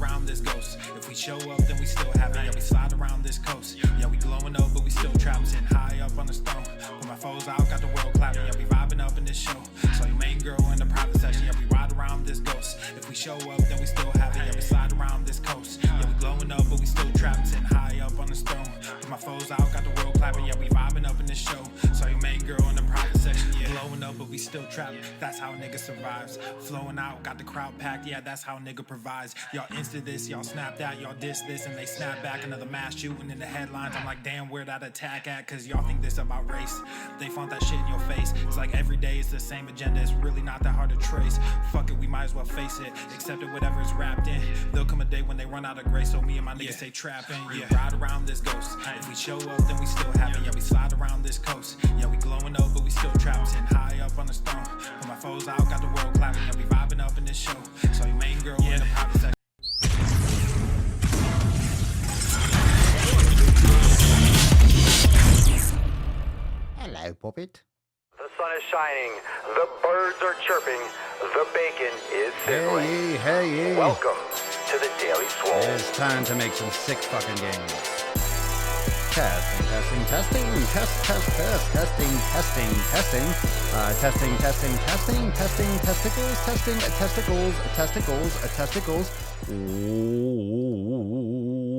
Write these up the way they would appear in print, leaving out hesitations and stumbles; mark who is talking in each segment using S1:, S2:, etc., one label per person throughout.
S1: around this ghost. If we show up, then we still have it. Yeah, we slide around this coast. Yeah, we glowing up, but we still trapped. Sitting high up on the stone. Put my foes out, got the world clapping. Yeah, we vibing up in this show. So your main girl in the private section. Yeah, we ride around this ghost. If we show up, then we still have it. Yeah, we slide around this coast. Yeah, we glowing up, but we still trapped. Sitting high up on the stone. Put my foes out, got the world clapping. Yeah, we vibing up in this show. So your main girl in the private section. Yeah, glowing up, but we still trapped. That's how a nigga survives. Flowing out, got the crowd packed. Yeah, that's how a nigga provides. Y'all insta this, y'all snap that, y'all diss this, and they snap back. Another mass shooting in the headlines. I'm like, damn, where that attack at? Cause y'all think this about race. They font that shit in your face. It's like every day it's the same agenda. It's really not that hard to trace. Fuck it, we might as well face it. Accept it, whatever it's wrapped in. There'll come a day when they run out of grace. So me and my niggas stay trapping. Yeah, ride around this ghost. If we show up, then we still have it. Yeah, we slide around this coast. Yeah, we glowing up, but we still trapped. Sitting high up on the stone. Put my foes out, got the world clapping. Yeah, we vibing up in this show. So your main girl in the private section.
S2: Hello, puppet.
S3: The sun is shining, the birds are chirping, the bacon is sizzling.
S2: Hey.
S3: Welcome to the Daily Swole.
S2: It's time to make some sick fucking games. Testing. Testing, testicles.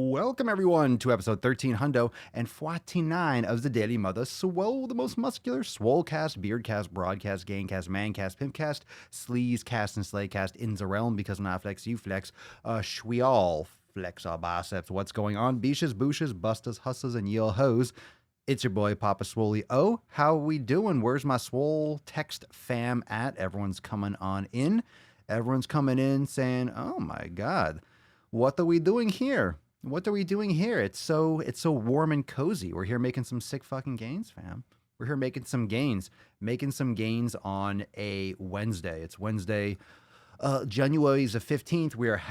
S2: Welcome everyone to episode 1349 of the Daily Mother Swole, the most muscular swolecast, beardcast, broadcast, gangcast, mancast, pimpcast, sleazecast, and slaycast in the realm, because when I flex, you flex. We all flex our biceps. What's going on? Beaches, booshes, bustas, hustlers, and yo hoes. It's your boy, Papa Swole. Oh, how we doing? Where's my Swole text fam at? Everyone's coming on in. Everyone's coming in saying, oh my God, what are we doing here? What are we doing here? It's so warm and cozy. We're here making some sick fucking gains, fam. We're here making some gains on a Wednesday. It's Wednesday, January the 15th. We are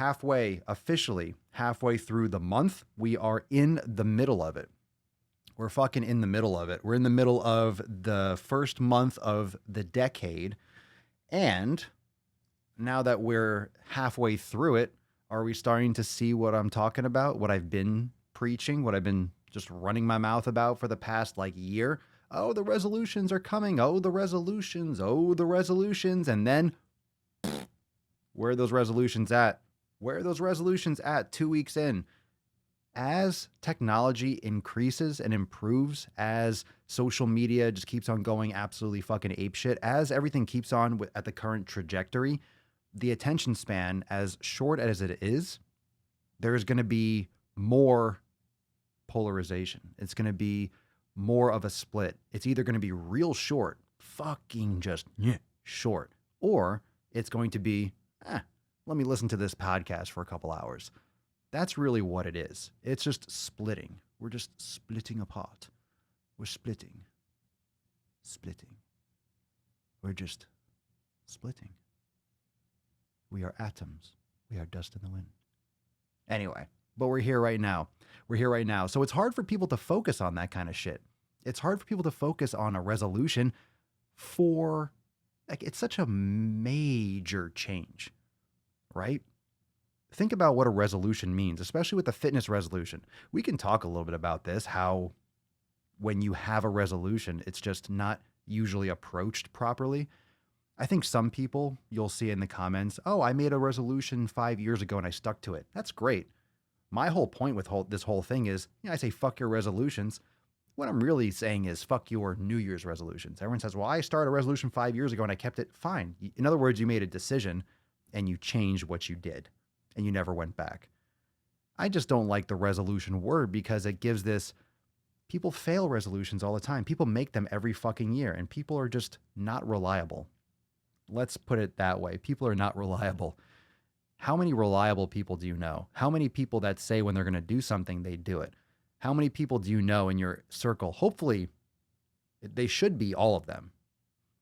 S2: officially halfway through the month. We are in the middle of it. We're fucking in the middle of it. We're in the middle of the first month of the decade. And now that we're halfway through it, are we starting to see what I'm talking about? What I've been preaching, what I've been just running my mouth about for the past year? Oh, the resolutions are coming. Oh, the resolutions. And then where are those resolutions at? 2 weeks in? As technology increases and improves, as social media just keeps on going absolutely fucking apeshit, as everything keeps on at the current trajectory, the attention span, as short as it is, there's going to be more polarization. It's going to be more of a split. It's either going to be real short, fucking just short, or it's going to be, let me listen to this podcast for a couple hours. That's really what it is. It's just splitting. We're just splitting apart. We're splitting. We're just splitting. We are atoms. We are dust in the wind. Anyway, but we're here right now. So it's hard for people to focus on that kind of shit. It's hard for people to focus on a resolution for, it's such a major change, right? Think about what a resolution means, especially with a fitness resolution. We can talk a little bit about this, how when you have a resolution, it's just not usually approached properly. I think some people, you'll see in the comments, oh, I made a resolution 5 years ago and I stuck to it. That's great. My whole point with this whole thing is, I say fuck your resolutions. What I'm really saying is fuck your New Year's resolutions. Everyone says, well, I started a resolution 5 years ago and I kept it. Fine. In other words, you made a decision and you changed what you did and you never went back. I just don't like the resolution word because it gives this, people fail resolutions all the time. People make them every fucking year and people are just not reliable. Let's put it that way. People are not reliable. How many reliable people do you know? How many people that say when they're going to do something, they do it? How many people do you know in your circle? Hopefully, they should be all of them.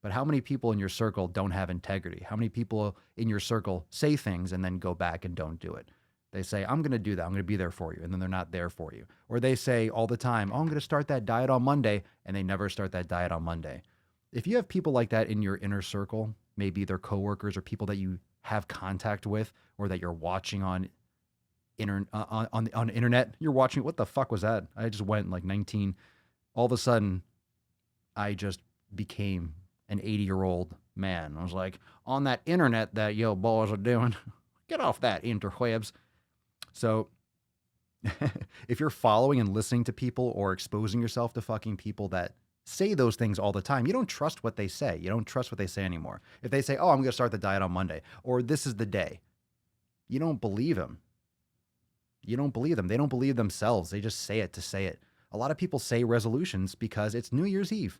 S2: But how many people in your circle don't have integrity? How many people in your circle say things and then go back and don't do it? They say, I'm going to do that. I'm going to be there for you. And then they're not there for you. Or they say all the time, oh, I'm going to start that diet on Monday. And they never start that diet on Monday. If you have people like that in your inner circle, maybe they're coworkers or people that you have contact with or that you're watching on on the internet. You're watching. What the fuck was that? I just went like 19. All of a sudden, I just became an 80-year-old man. I was like, on that internet that yo boys are doing, get off that interwebs. So if you're following and listening to people or exposing yourself to fucking people that say those things all the time, you don't trust what they say. You don't trust what they say anymore. If they say, oh, I'm going to start the diet on Monday, or this is the day, you don't believe them. You don't believe them. They don't believe themselves. They just say it to say it. A lot of people say resolutions because it's New Year's Eve,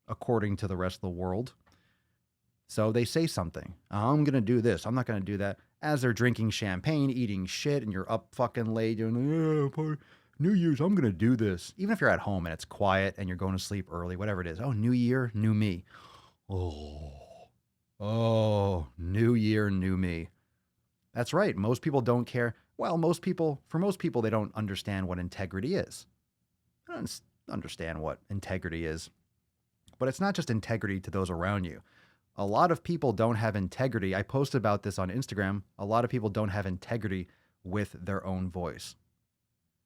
S2: according to the rest of the world. So they say something. I'm going to do this. I'm not going to do that. As they're drinking champagne, eating shit, and you're up fucking late doing, New Year's, I'm going to do this. Even if you're at home and it's quiet and you're going to sleep early, whatever it is. Oh, New Year, new me. Oh, New Year, new me. That's right. Most people don't care. Well, for most people, they don't understand what integrity is. They don't understand what integrity is. But it's not just integrity to those around you. A lot of people don't have integrity. I posted about this on Instagram. A lot of people don't have integrity with their own voice.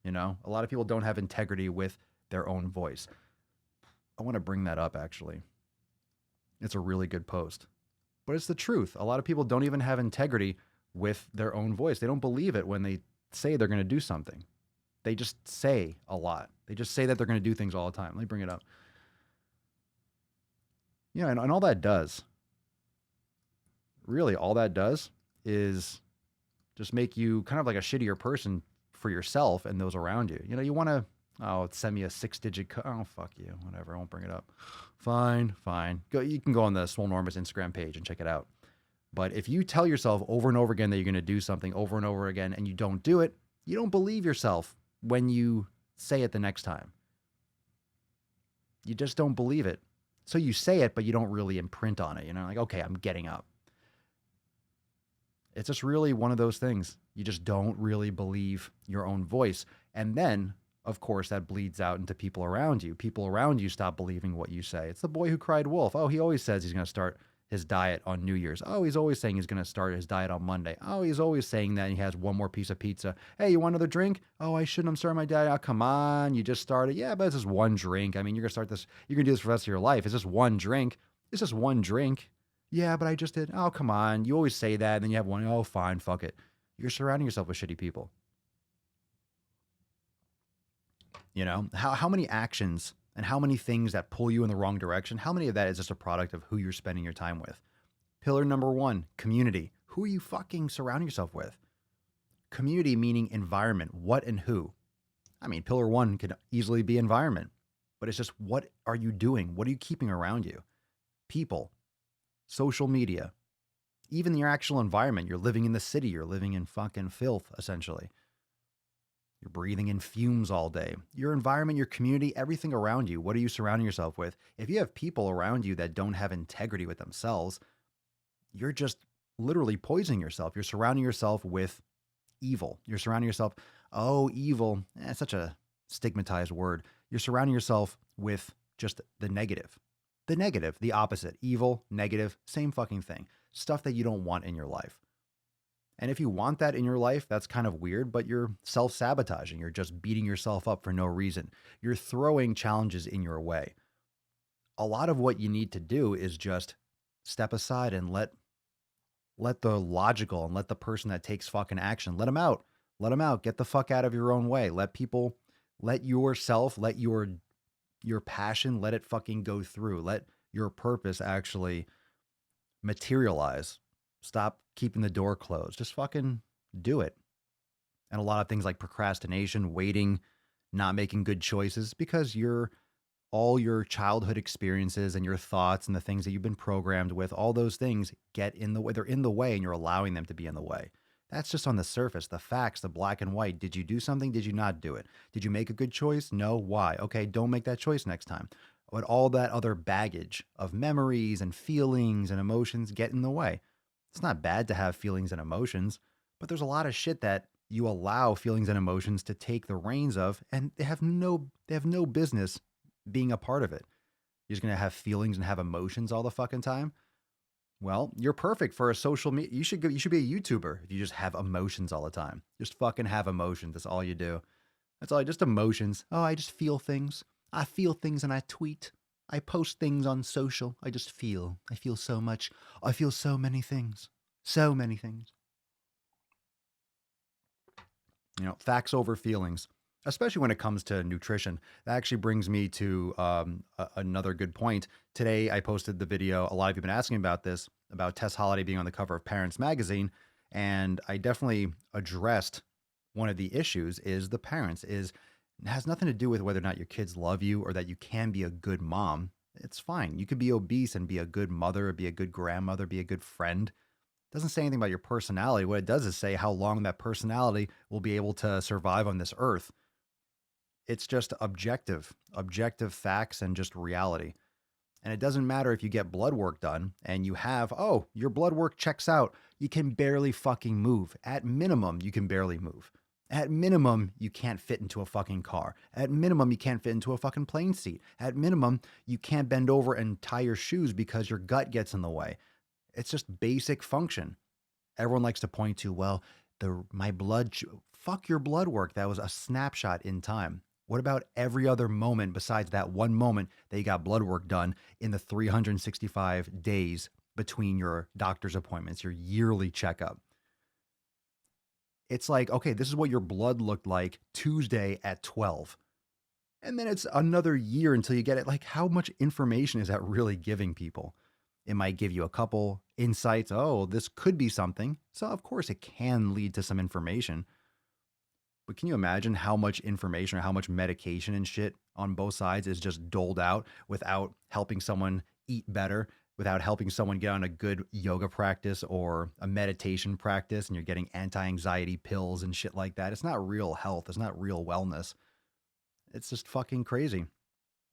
S2: You know, a lot of people don't have integrity with their own voice. I want to bring that up, actually. It's a really good post. But it's the truth. A lot of people don't even have integrity with their own voice. They don't believe it when they say they're going to do something. They just say a lot. They just say that they're going to do things all the time. Let me bring it up. Yeah, and all that does, really all that does is just make you kind of like a shittier person for yourself and those around you. You know, you want to, send me a 6-digit code. Oh, fuck you. Whatever. I won't bring it up. Fine. Go. You can go on the Swole Normus Instagram page and check it out. But if you tell yourself over and over again that you're going to do something over and over again and you don't do it, you don't believe yourself when you say it the next time. You just don't believe it. So you say it, but you don't really imprint on it. You know, like, okay, I'm getting up. It's just really one of those things. You just don't really believe your own voice. And then, of course, that bleeds out into people around you. People around you stop believing what you say. It's the boy who cried wolf. Oh, he always says he's going to start his diet on New Year's. Oh, he's always saying he's going to start his diet on Monday. Oh, he's always saying that he has one more piece of pizza. Hey, you want another drink? Oh, I shouldn't. I'm starting my diet. Oh, come on. You just started. Yeah, but it's just one drink. I mean, you're going to start this. You're going to do this for the rest of your life. It's just one drink. It's just one drink. Yeah, but I just did. Oh, come on. You always say that. And then you have one. Oh, fine. Fuck it. You're surrounding yourself with shitty people. You know, how many actions and how many things that pull you in the wrong direction, how many of that is just a product of who you're spending your time with? Pillar number 1, community. Who are you fucking surrounding yourself with? Community meaning environment. What and who? I mean, pillar 1 could easily be environment, but it's just what are you doing? What are you keeping around you? People, social media, even your actual environment. You're living in the city. You're living in fucking filth, essentially. You're breathing in fumes all day. Your environment, your community, everything around you. What are you surrounding yourself with? If you have people around you that don't have integrity with themselves, you're just literally poisoning yourself. You're surrounding yourself with evil. You're surrounding yourself, evil. It's such a stigmatized word. You're surrounding yourself with just the negative. The negative, the opposite. Evil, negative, same fucking thing. Stuff that you don't want in your life. And if you want that in your life, that's kind of weird, but you're self-sabotaging. You're just beating yourself up for no reason. You're throwing challenges in your way. A lot of what you need to do is just step aside and let the logical and let the person that takes fucking action, let them out. Let them out. Get the fuck out of your own way. Let yourself, let your passion, let it fucking go through. Let your purpose actually materialize. Stop keeping the door closed. Just fucking do it. And a lot of things like procrastination, waiting, not making good choices, because all your childhood experiences and your thoughts and the things that you've been programmed with, all those things get in the way. They're in the way and you're allowing them to be in the way. That's just on the surface, the facts, the black and white. Did you do something? Did you not do it? Did you make a good choice? No. Why? Okay, don't make that choice next time. But all that other baggage of memories and feelings and emotions get in the way. It's not bad to have feelings and emotions, but there's a lot of shit that you allow feelings and emotions to take the reins of, and they have no business being a part of it. You're just going to have feelings and have emotions all the fucking time. Well, you're perfect for a social media. You should be a YouTuber if you just have emotions all the time. Just fucking have emotions. That's all you do. That's all. Just emotions. Oh, I just feel things. I feel things and I tweet. I post things on social. I just feel. I feel so much. I feel so many things. So many things. Facts over feelings, especially when it comes to nutrition. That actually brings me to another good point. Today, I posted the video. A lot of you have been asking about this, about Tess Holliday being on the cover of Parents Magazine. And I definitely addressed one of the issues is the parents is it has nothing to do with whether or not your kids love you or that you can be a good mom. It's fine. You could be obese and be a good mother, be a good grandmother, be a good friend. Doesn't say anything about your personality. What it does is say how long that personality will be able to survive on this earth. It's just objective facts and just reality. And it doesn't matter if you get blood work done and you have, oh, your blood work checks out. You can barely fucking move. At minimum, you can barely move. At minimum, you can't fit into a fucking car. At minimum, you can't fit into a fucking plane seat. At minimum, you can't bend over and tie your shoes because your gut gets in the way. It's just basic function. Everyone likes to point to, well, my blood, fuck your blood work. That was a snapshot in time. What about every other moment besides that one moment that you got blood work done in the 365 days between your doctor's appointments, your yearly checkup? It's like, okay, this is what your blood looked like Tuesday at 12. And then it's another year until you get it. Like, how much information is that really giving people? It might give you a couple insights. Oh, this could be something. So, of course, it can lead to some information. But can you imagine how much information or how much medication and shit on both sides is just doled out without helping someone eat better, without helping someone get on a good yoga practice or a meditation practice, and you're getting anti-anxiety pills and shit like that? It's not real health. It's not real wellness. It's just fucking crazy.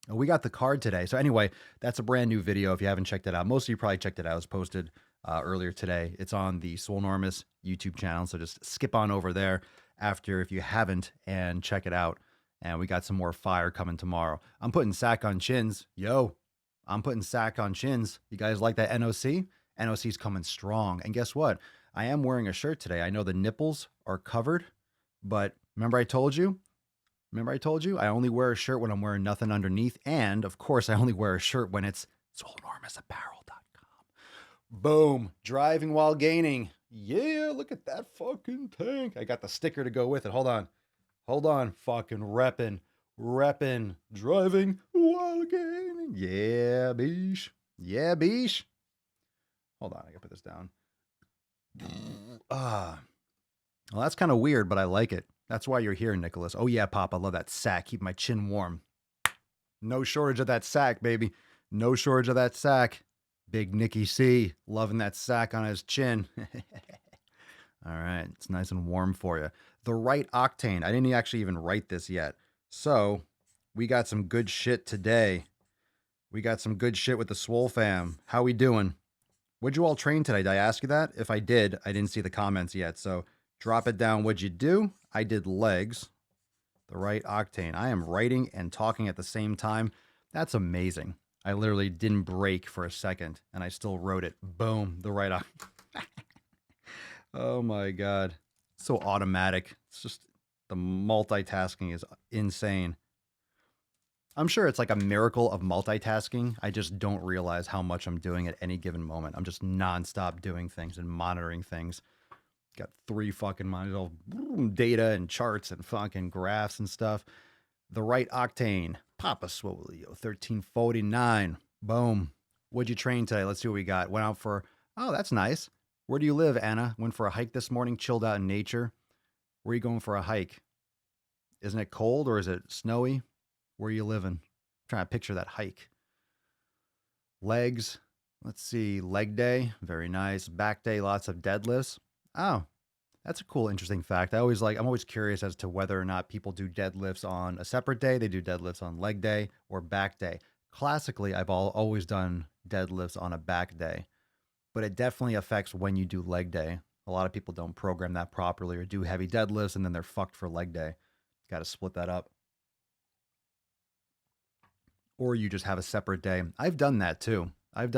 S2: We got the card today. So anyway, that's a brand new video. If you haven't checked it out, most of you probably checked it out. It was posted earlier today. It's on the Swolenormous YouTube channel. So just skip on over there after if you haven't and check it out. And we got some more fire coming tomorrow. I'm putting sack on chins. Yo, I'm putting sack on chins. You guys like that NOC? NOC's coming strong. And guess what? I am wearing a shirt today. I know the nipples are covered, but remember I told you? I only wear a shirt when I'm wearing nothing underneath. And of course, I only wear a shirt when it's swolenormousapparel.com. Boom. Driving while gaining. Yeah, look at that fucking tank. I got the sticker to go with it. Hold on. Fucking reppin'. Driving while gaining. Yeah, beesh. Hold on. I gotta put this down. Well, that's kind of weird, but I like it. That's why you're here, Nicholas. Oh, yeah, Pop. I love that sack. Keep my chin warm. No shortage of that sack, baby. No shortage of that sack. Big Nicky C. Loving that sack on his chin. All right. It's nice and warm for you. The right Octane. I didn't actually even write this yet. So we got some good shit today. We got some good shit with the Swole fam. How we doing? What'd you all train today? Did I ask you that? If I did, I didn't see the comments yet. So drop it down. What'd you do? I did legs. The right Octane. I am writing and talking at the same time. That's amazing. I literally didn't break for a second, and I still wrote it. Boom. The right Octane. Oh, my God. So automatic. It's just the multitasking is insane. I'm sure it's like a miracle of multitasking. I just don't realize how much I'm doing at any given moment. I'm just nonstop doing things and monitoring things. Got 3 fucking monitors, data and charts and fucking graphs and stuff. The right Octane. Papa Swole, 1349. Boom. What'd you train today? Let's see what we got. Went out for, oh, that's nice. Where do you live, Anna? Went for a hike this morning, chilled out in nature. Where are you going for a hike? Isn't it cold or is it snowy? Where are you living? I'm trying to picture that hike. Legs. Let's see. Leg day. Very nice. Back day. Lots of deadlifts. Oh, that's a cool, interesting fact. I'm always curious as to whether or not people do deadlifts on a separate day. They do deadlifts on leg day or back day. Classically, I've always done deadlifts on a back day, but it definitely affects when you do leg day. A lot of people don't program that properly or do heavy deadlifts and then they're fucked for leg day. Got to split that up. Or you just have a separate day. I've done that too. I haven't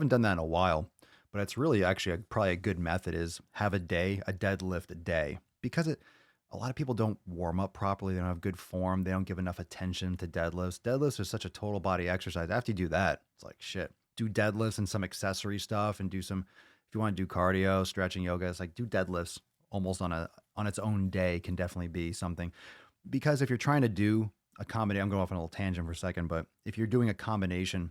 S2: done that in a while, but it's really actually probably a good method is have a deadlift a day, because a lot of people don't warm up properly. They don't have good form. They don't give enough attention to deadlifts. Deadlifts are such a total body exercise. After you do that, it's like shit. Do deadlifts and some accessory stuff, and do some, if you want to do cardio, stretching, yoga, it's like do deadlifts almost on its own day can definitely be something. Because if you're trying to do a combination, I'm going off on a little tangent for a second, but if you're doing a combination,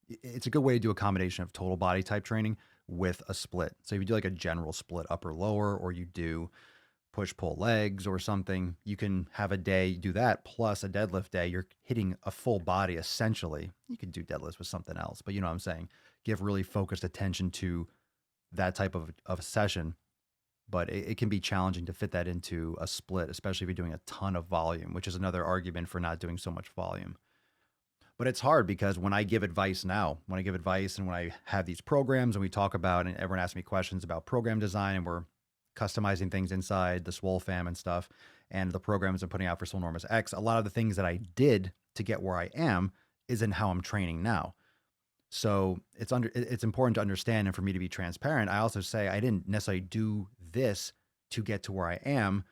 S2: it's a good way to do a combination of total body type training with a split. So if you do like a general split upper lower, or you do push pull legs or something, you can have a day do that plus a deadlift day. You're hitting a full body essentially. You can do deadlifts with something else, but you know what I'm saying? Give really focused attention to that type of a session. But it can be challenging to fit that into a split, especially if you're doing a ton of volume, which is another argument for not doing so much volume. But it's hard because when I give advice now, when I have these programs and we talk about, and everyone asks me questions about program design, and we're customizing things inside the Swole fam and stuff, and the programs I'm putting out for Swolenormous X, a lot of the things that I did to get where I am isn't how I'm training now. So it's important to understand, and for me to be transparent, I also say I didn't necessarily do this to get to where I am,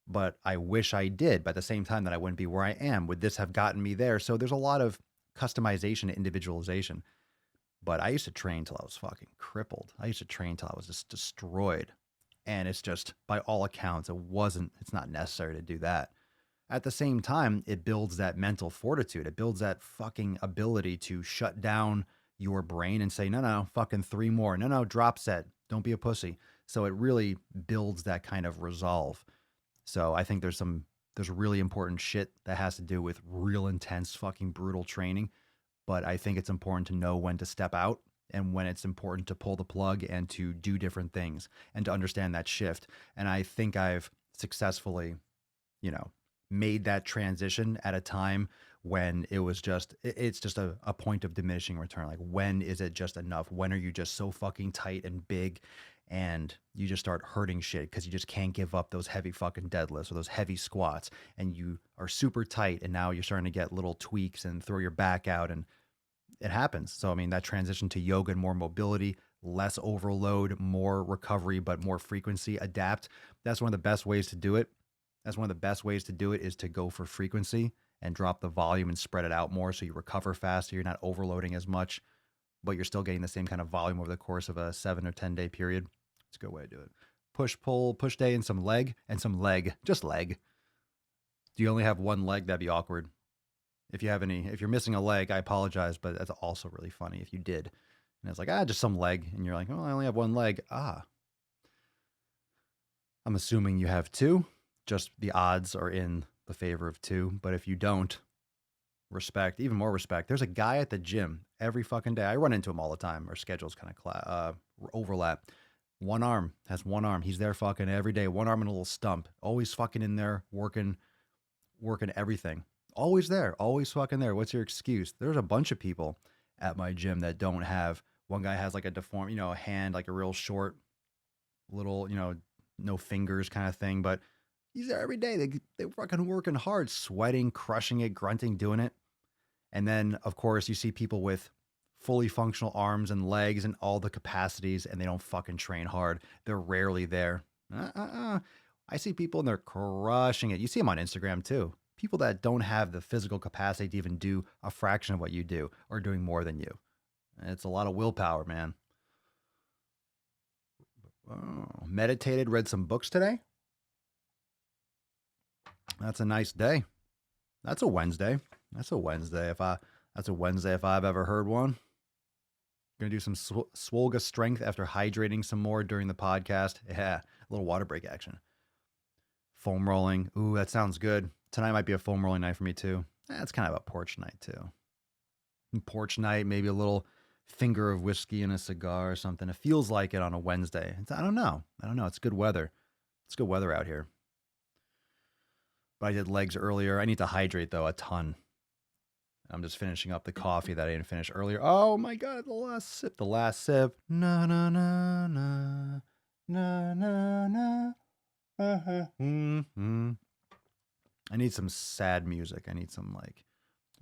S2: but I wish I did. But at the same time that I wouldn't be where I am, would this have gotten me there? So there's a lot of customization and individualization. But I used to train till I was fucking crippled. I used to train till I was just destroyed. And it's just, by all accounts, it's not necessary to do that. At the same time, it builds that mental fortitude. It builds that fucking ability to shut down your brain and say, no, fucking 3 more. No, drop set. Don't be a pussy. So it really builds that kind of resolve. So I think there's really important shit that has to do with real intense fucking brutal training. But I think it's important to know when to step out and when it's important to pull the plug and to do different things and to understand that shift. And I think I've successfully, made that transition at a time when it's just a point of diminishing return. Like, when is it just enough? When are you just so fucking tight and big and you just start hurting shit because you just can't give up those heavy fucking deadlifts or those heavy squats, and you are super tight and now you're starting to get little tweaks and throw your back out, and it happens. So, I mean, that transition to yoga and more mobility, less overload, more recovery, but more frequency, adapt. That's one of the best ways to do it. Is to go for frequency and drop the volume and spread it out more so you recover faster. You're not overloading as much, but you're still getting the same kind of volume over the course of a 7 or 10 day period. It's a good way to do it. Push, pull, push day, and some leg, just leg. Do you only have one leg? That'd be awkward. If you're missing a leg, I apologize, but that's also really funny if you did. And it's like, just some leg. And you're like, oh, I only have one leg. I'm assuming you have 2. Just the odds are in the favor of 2. But if you don't, respect, even more respect. There's a guy at the gym every fucking day. I run into him all the time. Our schedules kind of overlap. One arm. He's there fucking every day. One arm and a little stump. Always fucking in there working everything. Always there. Always fucking there. What's your excuse? There's a bunch of people at my gym that don't have. One guy has like a deformed, a hand, like a real short, little, no fingers kind of thing. But he's there every day. They're fucking working hard, sweating, crushing it, grunting, doing it. And then, of course, you see people with fully functional arms and legs and all the capacities, and they don't fucking train hard. They're rarely there. I see people and they're crushing it. You see them on Instagram too. People that don't have the physical capacity to even do a fraction of what you do are doing more than you. It's a lot of willpower, man. Oh, meditated, read some books today. That's a nice day. That's a Wednesday. That's a Wednesday if I've ever heard one. Gonna do some Swolga strength after hydrating some more during the podcast. Yeah, a little water break action. Foam rolling. Ooh, that sounds good. Tonight might be a foam rolling night for me too. It's kind of a porch night too. Porch night, maybe a little finger of whiskey and a cigar or something. It feels like it on a Wednesday. I don't know. It's good weather. It's good weather out here. But I did legs earlier. I need to hydrate though a ton. I'm just finishing up the coffee that I didn't finish earlier. Oh my God, the last sip. Na na na na na na na. I need some sad music. I need some like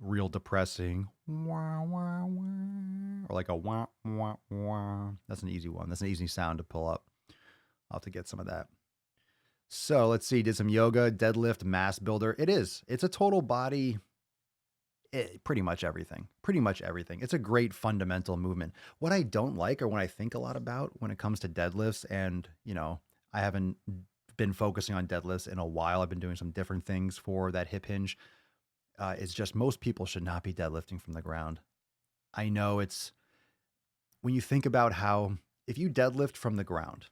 S2: real depressing wah, wah, wah, or like a wah, wah, wah. That's an easy one. That's an easy sound to pull up. I'll have to get some of that. So let's see. Did some yoga, deadlift, mass builder. It is. It's a total body. Pretty much everything. Pretty much everything. It's a great fundamental movement. What I don't like, or what I think a lot about when it comes to deadlifts, and I haven't been focusing on deadlifts in a while. I've been doing some different things for that hip hinge. It's just most people should not be deadlifting from the ground. I know it's when you think about how if you deadlift from the ground,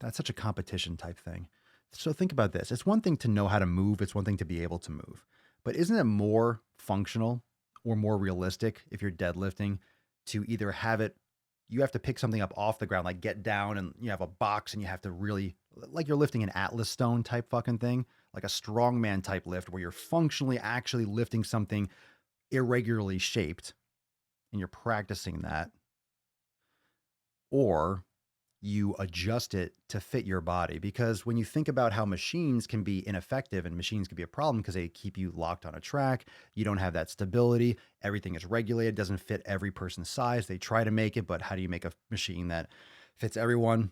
S2: that's such a competition type thing. So think about this. It's one thing to know how to move. It's one thing to be able to move. But isn't it more functional or more realistic if you're deadlifting to either have it, you have to pick something up off the ground, like get down and you have a box and you have to really, like you're lifting an Atlas stone type fucking thing, like a strongman type lift where you're functionally actually lifting something irregularly shaped and you're practicing that. Or you adjust it to fit your body. Because when you think about how machines can be ineffective and machines can be a problem because they keep you locked on a track, you don't have that stability. Everything is regulated, doesn't fit every person's size. They try to make it, but how do you make a machine that fits everyone?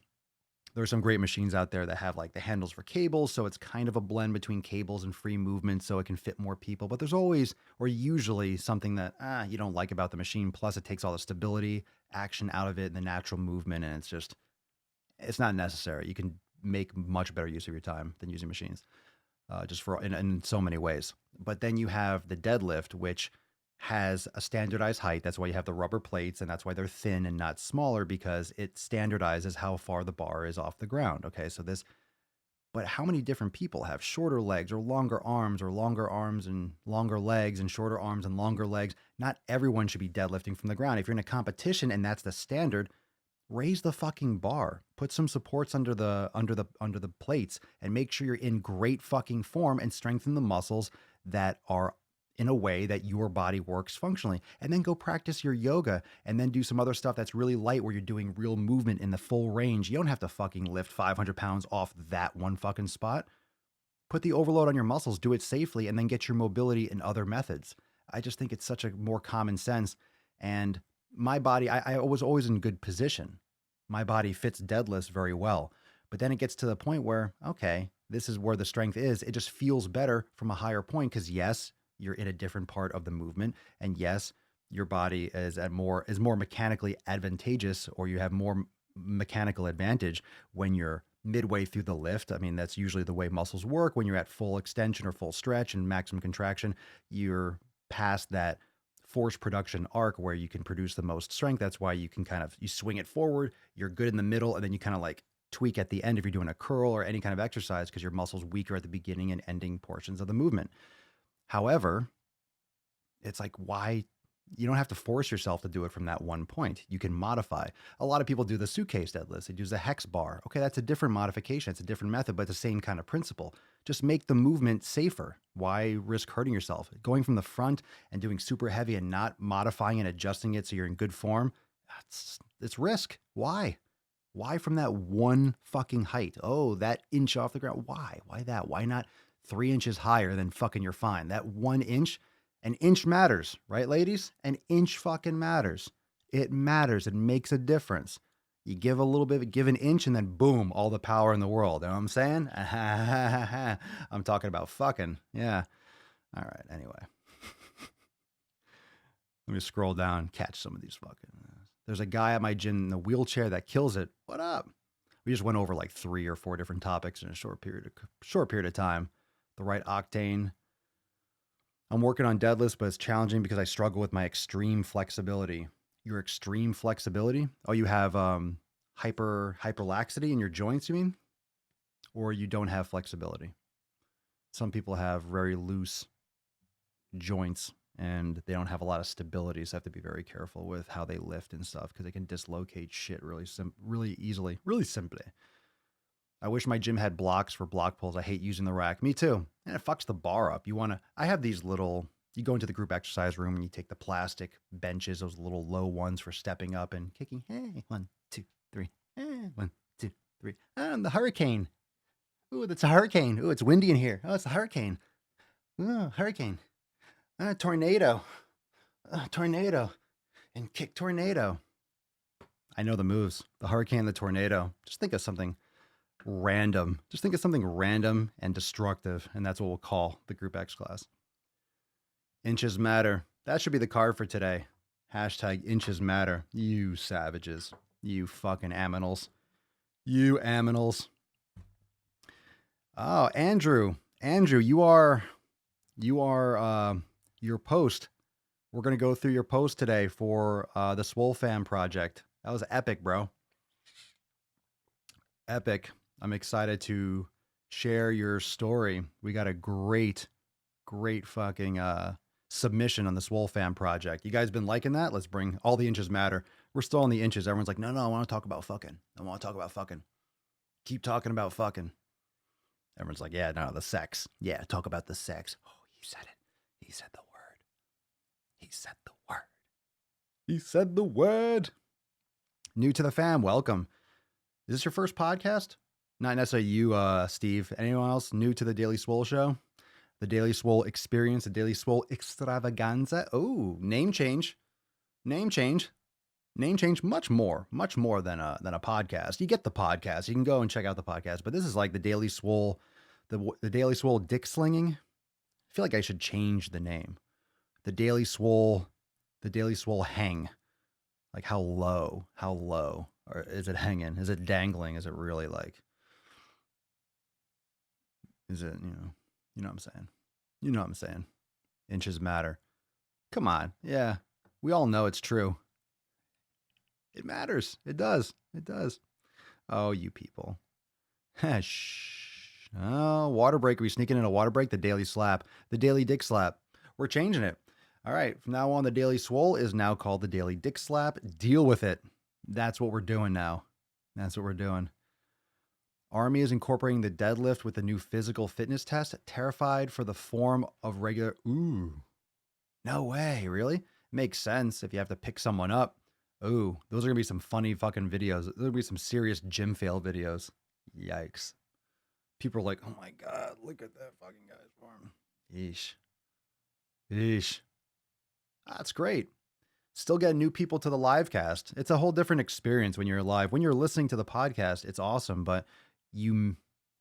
S2: There are some great machines out there that have like the handles for cables. So it's kind of a blend between cables and free movement so it can fit more people. But there's always, or usually, something that you don't like about the machine. Plus it takes all the stability, action out of it, and the natural movement. And it's not necessary. You can make much better use of your time than using machines, just for in so many ways. But then you have the deadlift, which has a standardized height. That's why you have the rubber plates, and that's why they're thin and not smaller, because it standardizes how far the bar is off the ground. Okay, but how many different people have shorter legs or longer arms and longer legs and shorter arms and longer legs? Not everyone should be deadlifting from the ground. If you're in a competition and that's the standard, raise the fucking bar, put some supports under the plates, and make sure you're in great fucking form and strengthen the muscles that are in a way that your body works functionally. And then go practice your yoga and then do some other stuff that's really light where you're doing real movement in the full range. You don't have to fucking lift 500 pounds off that one fucking spot. Put the overload on your muscles, do it safely, and then get your mobility in other methods. I just think it's such a more common sense. And my body, I was always in good position. My body fits deadlifts very well. But then it gets to the point where, okay, this is where the strength is. It just feels better from a higher point because, yes, you're in a different part of the movement. And yes, your body is more mechanically advantageous, or you have more mechanical advantage when you're midway through the lift. I mean, that's usually the way muscles work. When you're at full extension or full stretch and maximum contraction, you're past that force production arc where you can produce the most strength. That's why you can you swing it forward, you're good in the middle, and then you kind of like tweak at the end if you're doing a curl or any kind of exercise because your muscle's weaker at the beginning and ending portions of the movement. However, it's like, why? You don't have to force yourself to do it from that one point. You can modify. A lot of people do the suitcase deadlifts. They use the hex bar. Okay, that's a different modification. It's a different method, but it's the same kind of principle. Just make the movement safer. Why risk hurting yourself? Going from the front and doing super heavy and not modifying and adjusting it so you're in good form, it's risk. Why? Why from that one fucking height? Oh, that inch off the ground. Why? Why that? Why not 3 inches higher than fucking you're fine? That 1 inch. An inch matters, right, ladies? An inch fucking matters. It matters. It makes a difference. You give a little bit, give an inch, and then boom, all the power in the world. You know what I'm saying? I'm talking about fucking. Yeah. All right. Anyway. Let me scroll down, catch some of these fucking. There's a guy at my gym in the wheelchair that kills it. What up? We just went over like 3 or 4 different topics in a short period of time. The right Octane. I'm working on deadlifts, but it's challenging because I struggle with my extreme flexibility. Your extreme flexibility? Oh, you have hyperlaxity in your joints, you mean? Or you don't have flexibility? Some people have very loose joints and they don't have a lot of stability, so I have to be very careful with how they lift and stuff because they can dislocate shit really easily, really simply. I wish my gym had blocks for block pulls. I hate using the rack. Me too. And it fucks the bar up. I have these little, you go into the group exercise room and you take the plastic benches, those little low ones for stepping up and kicking. Hey, 1, 2, 3. Hey, 1, 2, 3. And the hurricane. Ooh, that's a hurricane. Ooh, it's windy in here. Oh, it's a hurricane. Ooh, hurricane. Tornado. Tornado. And kick tornado. I know the moves. The hurricane, the tornado. Just think of something random. Just think of something random and destructive. And that's what we'll call the Group X class. Inches matter. That should be the card for today. Hashtag inches matter. You savages. You fucking aminals. You aminals. Oh, Andrew. Andrew, your post. We're going to go through your post today for the Swole Fam project. That was epic, bro. Epic. I'm excited to share your story. We got a great fucking submission on the Swole Fam project. You guys been liking that? Let's bring all the inches matter. We're still on the inches. Everyone's like, no, I want to talk about fucking. I want to talk about fucking. Keep talking about fucking. Everyone's like, yeah, no, the sex. Yeah, talk about the sex. Oh, you said it. He said the word. He said the word. He said the word. New to the fam, welcome. Is this your first podcast? Not necessarily you, Steve. Anyone else new to the Daily Swole show? The Daily Swole experience, the Daily Swole extravaganza. Oh, name change. Name change. Name change much more than a podcast. You get the podcast. You can go and check out the podcast. But this is like the Daily Swole, the Daily Swole dick slinging. I feel like I should change the name. The Daily Swole hang. Like how low? Or is it hanging? Is it dangling? Is it really like, is it, you know what I'm saying? You know what I'm saying? Inches matter. Come on. Yeah. We all know it's true. It matters. It does. It does. Oh, you people. Shh. Oh, water break. Are we sneaking in a water break? The daily slap. The daily dick slap. We're changing it. All right. From now on, the Daily Swole is now called the Daily Dick Slap. Deal with it. That's what we're doing now. That's what we're doing. Army is incorporating the deadlift with the new physical fitness test. Terrified for the form of regular. Ooh. No way. Really? Makes sense if you have to pick someone up. Ooh, those are going to be some funny fucking videos. There's going to be some serious gym fail videos. Yikes. People are like, oh my God, look at that fucking guy's form. Yeesh. Yeesh. That's great. Still get new people to the live cast. It's a whole different experience when you're live. When you're listening to the podcast, it's awesome, but you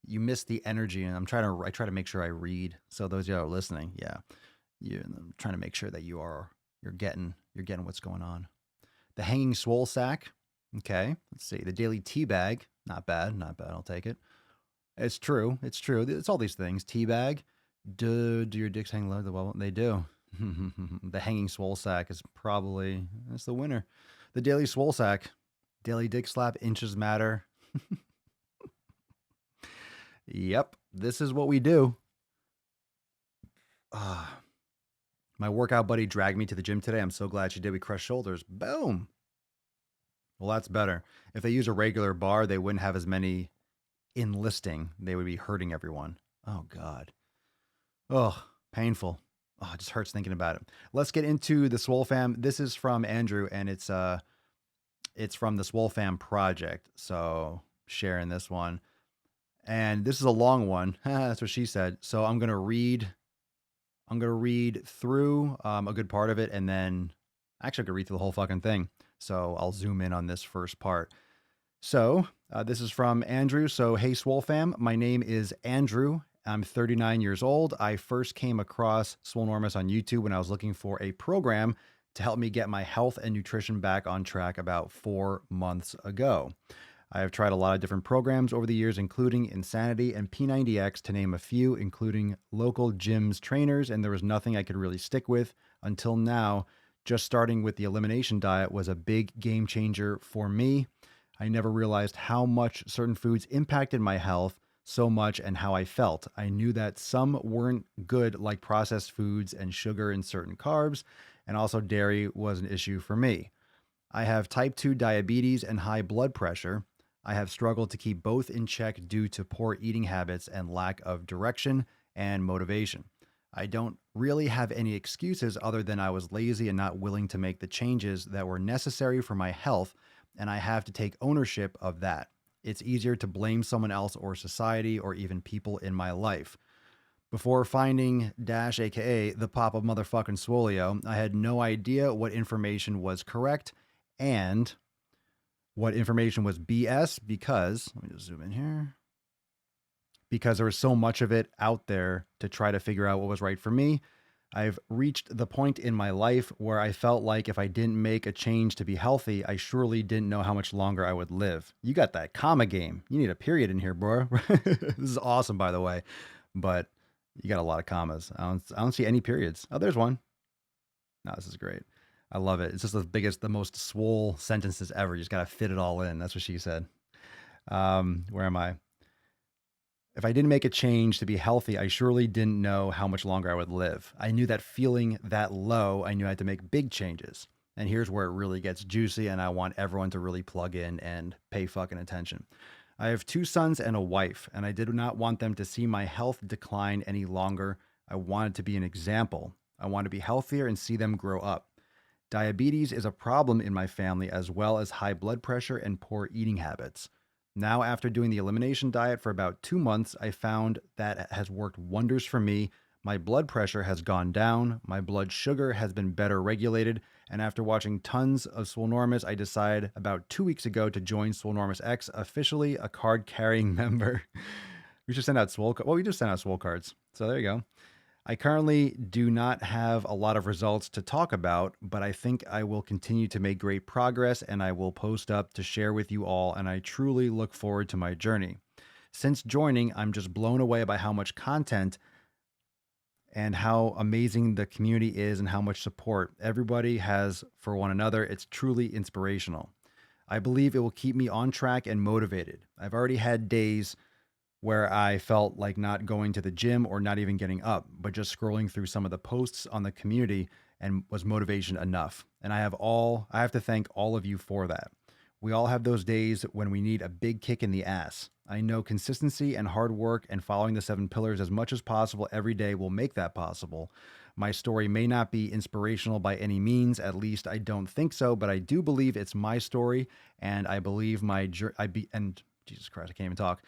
S2: miss the energy. And I try to make sure I read. So those of you that are listening, yeah, I'm trying to make sure that you're getting what's going on. The hanging swole sack. Okay, let's see. The daily tea bag. Not bad. I'll take it. It's true. It's all these things. Tea bag. Do your dicks hang low? Well, they do. The hanging swole sack is that's the winner. The daily swole sack. Daily dick slap. Inches matter. Yep. This is what we do. My workout buddy dragged me to the gym today. I'm so glad she did. We crushed shoulders. Boom. Well, that's better. If they use a regular bar, they wouldn't have as many enlisting. They would be hurting everyone. Oh, God. Oh, painful. Oh, it just hurts thinking about it. Let's get into the Swole Fam. This is from Andrew, and it's from the Swole Fam project. So sharing this one. And this is a long one. That's what she said. So I'm going to read through a good part of it, and then actually I could read through the whole fucking thing. So I'll zoom in on this first part. So this is from Andrew. So, hey, Swole Fam, my name is Andrew. I'm 39 years old. I first came across Swolenormous on YouTube when I was looking for a program to help me get my health and nutrition back on track about 4 months ago. I have tried a lot of different programs over the years, including Insanity and P90X, to name a few, including local gyms trainers, and there was nothing I could really stick with until now. Just starting with the elimination diet was a big game changer for me. I never realized how much certain foods impacted my health so much and how I felt. I knew that some weren't good, like processed foods and sugar and certain carbs, and also dairy was an issue for me. I have type 2 diabetes and high blood pressure. I have struggled to keep both in check due to poor eating habits and lack of direction and motivation. I don't really have any excuses other than I was lazy and not willing to make the changes that were necessary for my health, and I have to take ownership of that. It's easier to blame someone else or society or even people in my life. Before finding Dash, aka the Papa motherfucking Swolio, I had no idea what information was correct and what information was BS because, let me just zoom in here, because there was so much of it out there to try to figure out what was right for me. I've reached the point in my life where I felt like if I didn't make a change to be healthy, I surely didn't know how much longer I would live. You got that comma game. You need a period in here, bro. This is awesome, by the way, but you got a lot of commas. I don't see any periods. Oh, there's one. No, this is great. I love it. It's just the most swole sentences ever. You just got to fit it all in. That's what she said. Where am I? If I didn't make a change to be healthy, I surely didn't know how much longer I would live. I knew that feeling that low, I knew I had to make big changes. And here's where it really gets juicy, and I want everyone to really plug in and pay fucking attention. I have 2 sons and a wife, and I did not want them to see my health decline any longer. I wanted to be an example. I want to be healthier and see them grow up. Diabetes is a problem in my family, as well as high blood pressure and poor eating habits. Now, after doing the elimination diet for about 2 months, I found that it has worked wonders for me. My blood pressure has gone down, my blood sugar has been better regulated, and after watching tons of Swolenormous, I decided about 2 weeks ago to join Swolenormous X, officially a card-carrying member. We should send out Swole. Well, we just sent out Swole cards, so there you go. I currently do not have a lot of results to talk about, but I think I will continue to make great progress and I will post up to share with you all, and I truly look forward to my journey. Since joining, I'm just blown away by how much content and how amazing the community is and how much support everybody has for one another. It's truly inspirational. I believe it will keep me on track and motivated. I've already had days where I felt like not going to the gym or not even getting up, but just scrolling through some of the posts on the community and was motivation enough. And I have to thank all of you for that. We all have those days when we need a big kick in the ass. I know consistency and hard work and following the 7 pillars as much as possible every day will make that possible. My story may not be inspirational by any means, at least I don't think so, but I do believe it's my story, and I believe Jesus Christ, I can't even talk.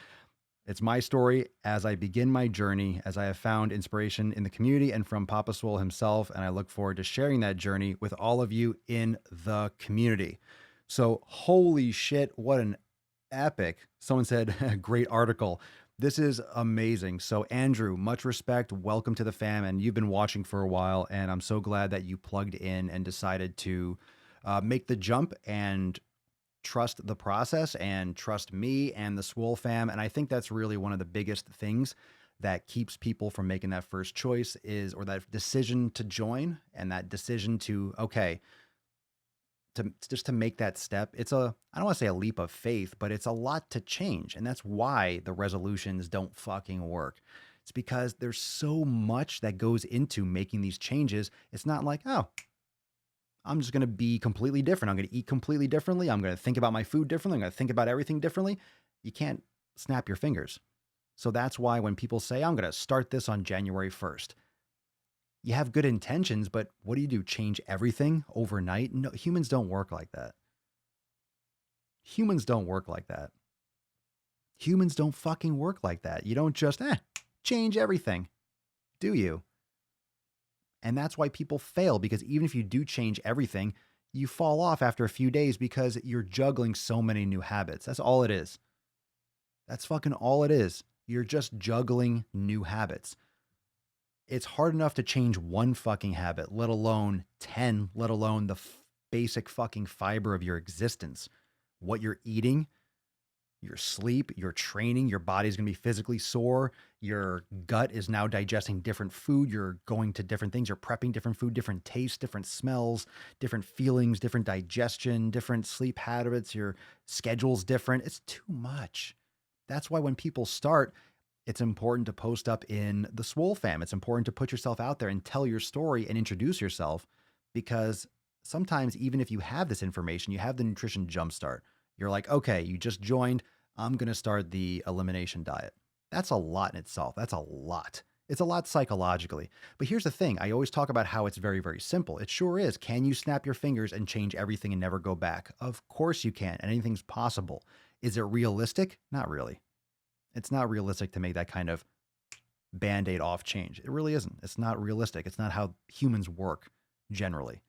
S2: It's my story as I begin my journey, as I have found inspiration in the community and from Papa Swole himself, and I look forward to sharing that journey with all of you in the community. So, holy shit, what an epic. Someone said, great article. This is amazing. So, Andrew, much respect. Welcome to the fam, and you've been watching for a while, and I'm so glad that you plugged in and decided to make the jump and trust the process and trust me and the Swole fam. And I think that's really one of the biggest things that keeps people from making that first choice or that decision to join and that decision to, to make that step. I don't want to say a leap of faith, but it's a lot to change. And that's why the resolutions don't fucking work. It's because there's so much that goes into making these changes. It's not like, oh, I'm just going to be completely different. I'm going to eat completely differently. I'm going to think about my food differently. I'm going to think about everything differently. You can't snap your fingers. So that's why when people say, I'm going to start this on January 1st, you have good intentions, but what do? Change everything overnight? No, humans don't work like that. Humans don't work like that. Humans don't fucking work like that. You don't just change everything, do you? And that's why people fail, because even if you do change everything, you fall off after a few days because you're juggling so many new habits. That's all it is. That's fucking all it is. You're just juggling new habits. It's hard enough to change one fucking habit, let alone 10, let alone the basic fucking fiber of your existence. What you're eating, your sleep, your training, your body's going to be physically sore. Your gut is now digesting different food. You're going to different things. You're prepping different food, different tastes, different smells, different feelings, different digestion, different sleep habits. Your schedule's different. It's too much. That's why when people start, it's important to post up in the Swole fam. It's important to put yourself out there and tell your story and introduce yourself, because sometimes even if you have this information, you have the nutrition jumpstart. You're like, okay, you just joined. I'm going to start the elimination diet. That's a lot in itself. That's a lot. It's a lot psychologically. But here's the thing. I always talk about how it's very, very simple. It sure is. Can you snap your fingers and change everything and never go back? Of course you can. And anything's possible. Is it realistic? Not really. It's not realistic to make that kind of Band-Aid off change. It really isn't. It's not realistic. It's not how humans work generally.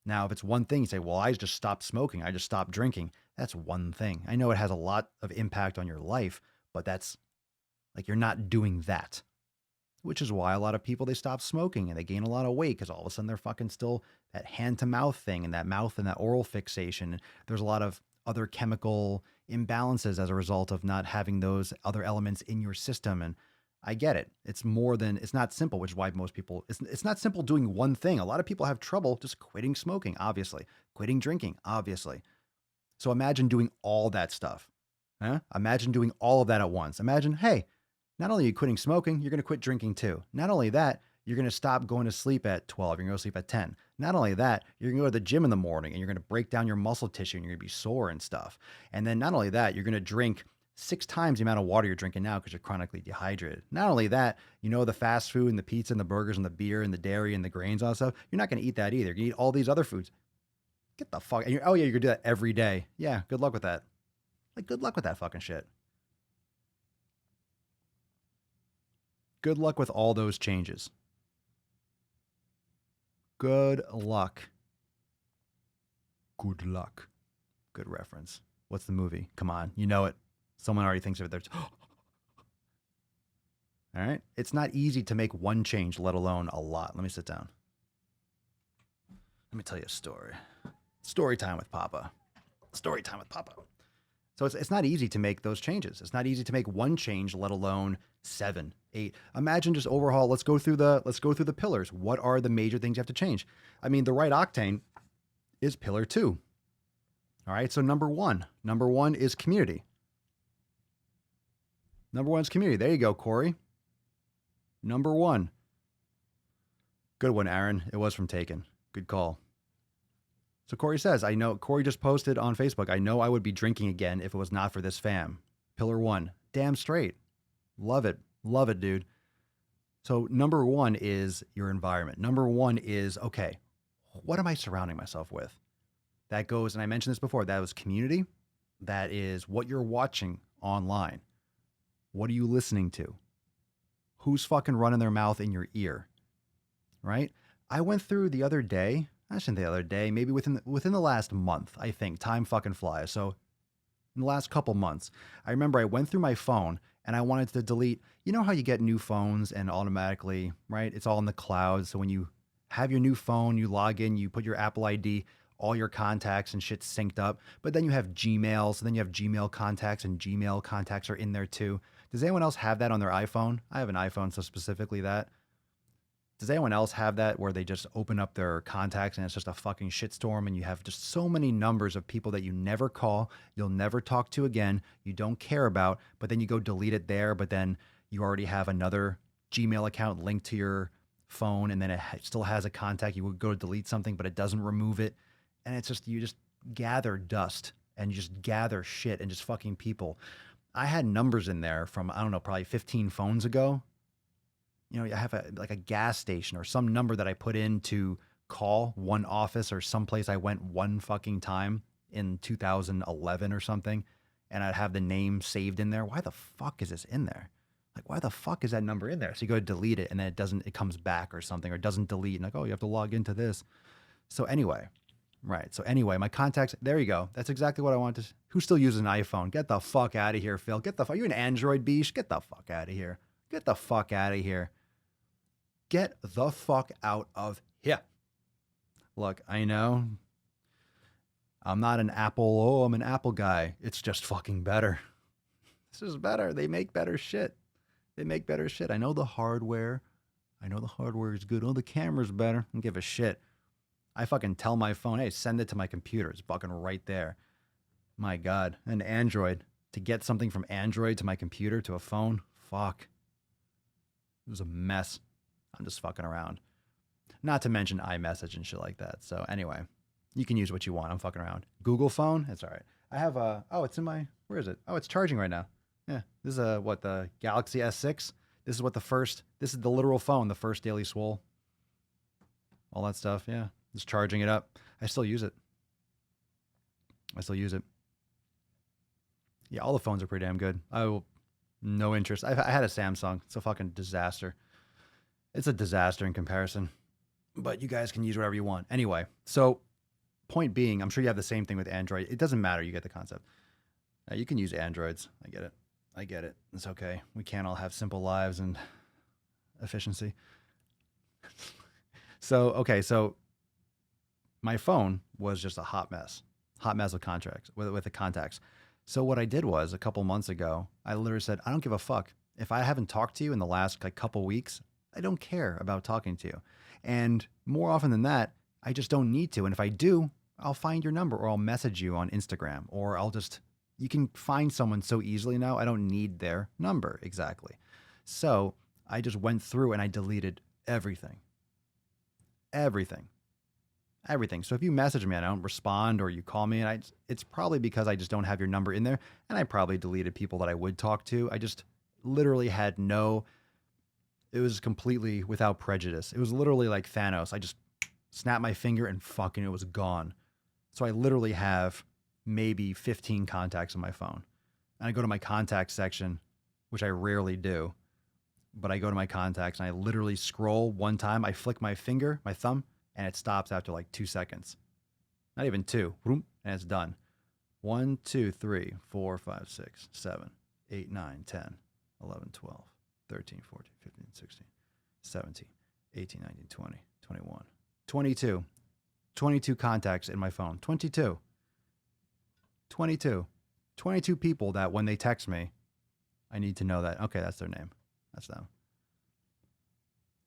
S2: Now, if it's one thing, you say, well, I just stopped smoking. I just stopped drinking. That's one thing. I know it has a lot of impact on your life, but that's like, you're not doing that, which is why a lot of people, they stop smoking and they gain a lot of weight because all of a sudden they're fucking still that hand to mouth thing and that mouth and that oral fixation. There's a lot of other chemical imbalances as a result of not having those other elements in your system. And I get it. It's more than, it's not simple, which is why most people, it's not simple doing one thing. A lot of people have trouble just quitting smoking, obviously, quitting drinking, obviously. So imagine doing all that stuff. Huh? Imagine doing all of that at once. Imagine, hey, not only are you quitting smoking, you're going to quit drinking too. Not only that, you're going to stop going to sleep at 12. You're going to go to sleep at 10. Not only that, you're going to go to the gym in the morning and you're going to break down your muscle tissue and you're going to be sore and stuff. And then not only that, you're going to drink 6 times the amount of water you're drinking now because you're chronically dehydrated. Not only that, you know, the fast food and the pizza and the burgers and the beer and the dairy and the grains and all that stuff, you're not going to eat that either. You're going to eat all these other foods. Get the fuck. And you're, oh yeah, you're going to do that every day. Yeah, good luck with that. Like, good luck with that fucking shit. Good luck with all those changes. Good luck. Good luck. Good reference. What's the movie? Come on, you know it. Someone already thinks of it. There's all right. It's not easy to make one change, let alone a lot. Let me sit down. Let me tell you a story. Story time with Papa. Story time with Papa. So it's not easy to make those changes. It's not easy to make one change, let alone 7, 8. Imagine just overhaul. Let's go through the pillars. What are the major things you have to change? I mean, the right octane is pillar 2. All right. So number one is community. Number 1 is community. There you go, Corey. Number 1. Good one, Aaron. It was from Taken. Good call. So Corey says, I know, Corey just posted on Facebook, I know I would be drinking again if it was not for this fam. Pillar 1. Damn straight. Love it. Love it, dude. So number 1 is your environment. Number 1 is, okay, what am I surrounding myself with? That goes, and I mentioned this before, that was community. That is what you're watching online. What are you listening to? Who's fucking running their mouth in your ear? Right? I went through the other day, I shouldn't say the other day, maybe within the last month, I think. Time fucking flies. So in the last couple months, I remember I went through my phone and I wanted to delete, you know how you get new phones and automatically, right? It's all in the cloud. So when you have your new phone, you log in, you put your Apple ID, all your contacts and shit's synced up, but then you have Gmail, so then you have Gmail contacts and Gmail contacts are in there too. Does anyone else have that on their iPhone? I have an iPhone, so specifically that. Does anyone else have that where they just open up their contacts and it's just a fucking shitstorm and you have just so many numbers of people that you never call, you'll never talk to again, you don't care about, but then you go delete it there, but then you already have another Gmail account linked to your phone and then it still has a contact. You would go to delete something, but it doesn't remove it. And it's just, you just gather dust and you just gather shit and just fucking people. I had numbers in there from, I don't know, probably 15 phones ago. You know, I have like a gas station or some number that I put in to call one office or someplace I went one fucking time in 2011 or something. And I'd have the name saved in there. Why the fuck is this in there? Like, why the fuck is that number in there? So you go to delete it and then it comes back or something, or it doesn't delete. And like, oh, you have to log into this. So anyway, right. So anyway, my contacts, there you go. That's exactly what I wanted to. Who still uses an iPhone? Get the fuck out of here, Phil. Get the fuck. You an Android beast? Get the fuck out of here. Get the fuck out of here. Get the fuck out of here. Look, I know I'm not an Apple. Oh, I'm an Apple guy. It's just fucking better. This is better. They make better shit. They make better shit. I know the hardware. I know the hardware is good. Oh, the camera's better. I don't give a shit. I fucking tell my phone, hey, send it to my computer. It's fucking right there. My God. And Android. To get something from Android to my computer to a phone, fuck. It was a mess. I'm just fucking around. Not to mention iMessage and shit like that. So anyway, you can use what you want. I'm fucking around. Google phone, it's all right. I have it's in my, where is it? Oh, it's charging right now. Yeah, this is the Galaxy S6. This is the literal phone, the first Daily Swole. All that stuff, yeah. Just charging it up. I still use it. Yeah, all the phones are pretty damn good. No interest. I had a Samsung. It's a fucking disaster. It's a disaster in comparison. But you guys can use whatever you want. Anyway, so point being, I'm sure you have the same thing with Android. It doesn't matter. You get the concept. You can use Androids. I get it. I get it. It's okay. We can't all have simple lives and efficiency. So my phone was just a hot mess with contracts, with the contacts. So what I did was a couple months ago, I literally said, I don't give a fuck. If I haven't talked to you in the last couple weeks, I don't care about talking to you. And more often than that, I just don't need to. And if I do, I'll find your number or I'll message you on Instagram or you can find someone so easily now. I don't need their number exactly. So I just went through and I deleted everything. So if you message me and I don't respond or you call me and it's probably because I just don't have your number in there, and I probably deleted people that I would talk to. I just literally had it was completely without prejudice. It was literally like Thanos. I just snapped my finger and fucking it was gone. So I literally have maybe 15 contacts on my phone. And I go to my contacts section, which I rarely do, but I go to my contacts and I literally scroll one time. I flick my thumb, and it stops after like 2 seconds. Not even 2. And it's done. 1, 2, 3, 4, 5, 6, 7, 8, 9, 10, 11, 12, 13, 14, 15, 16, 17, 18, 19, 20, 21, 22. 22 contacts in my phone. 22 people that when they text me, I need to know that, okay, that's their name. That's them.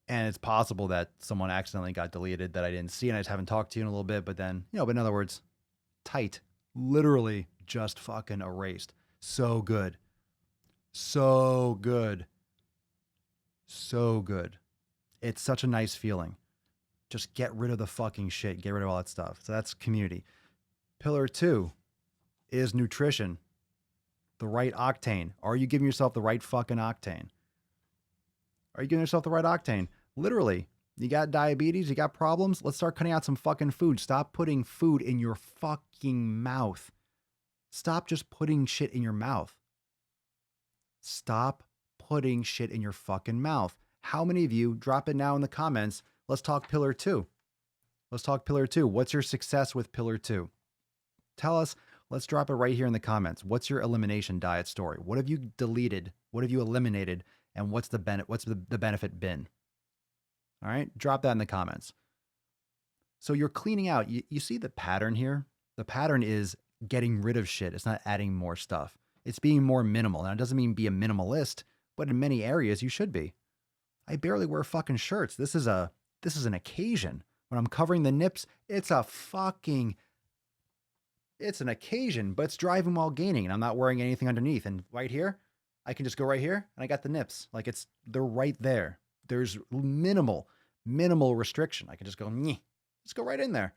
S2: And it's possible that someone accidentally got deleted that I didn't see and I just haven't talked to you in a little bit. But then, but in other words, tight. Literally just fucking erased. So good. So good. So good. It's such a nice feeling. Just get rid of the fucking shit. Get rid of all that stuff. So that's community. Pillar 2 is nutrition. The right octane. Are you giving yourself the right fucking octane? Are you giving yourself the right octane? Literally, you got diabetes, you got problems. Let's start cutting out some fucking food. Stop putting food in your fucking mouth. Stop just putting shit in your mouth. Stop putting shit in your fucking mouth. How many of you, drop it now in the comments. Let's talk pillar 2. Let's talk pillar 2. What's your success with pillar 2? Tell us. Let's drop it right here in the comments. What's your elimination diet story? What have you deleted? What have you eliminated? And what's the benefit been? All right, drop that in the comments. So you're cleaning out. You see the pattern here? The pattern is getting rid of shit. It's not adding more stuff. It's being more minimal. Now, it doesn't mean be a minimalist, but in many areas you should be. I barely wear fucking shirts. This is an occasion. When I'm covering the nips, it's an occasion, but it's driving while gaining, and I'm not wearing anything underneath. And right here, I can just go right here and I got the nips. They're right there. There's minimal restriction. I can just go, just go right in there.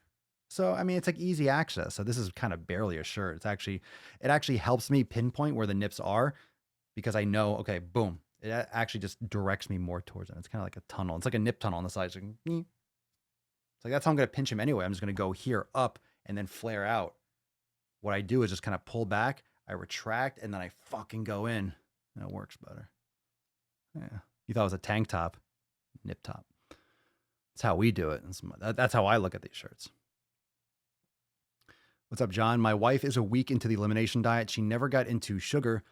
S2: So, I mean, it's like easy access. So this is kind of barely a shirt. It actually helps me pinpoint where the nips are because I know, okay, boom. It actually just directs me more towards them. It's kind of like a tunnel. It's like a nip tunnel on the side. It's like that's how I'm going to pinch him anyway. I'm just going to go here up and then flare out. What I do is just kind of pull back. I retract and then I fucking go in. And it works better. Yeah. You thought it was a tank top, nip top. That's how we do it. That's how I look at these shirts. What's up, John? My wife is a week into the elimination diet. She never got into sugar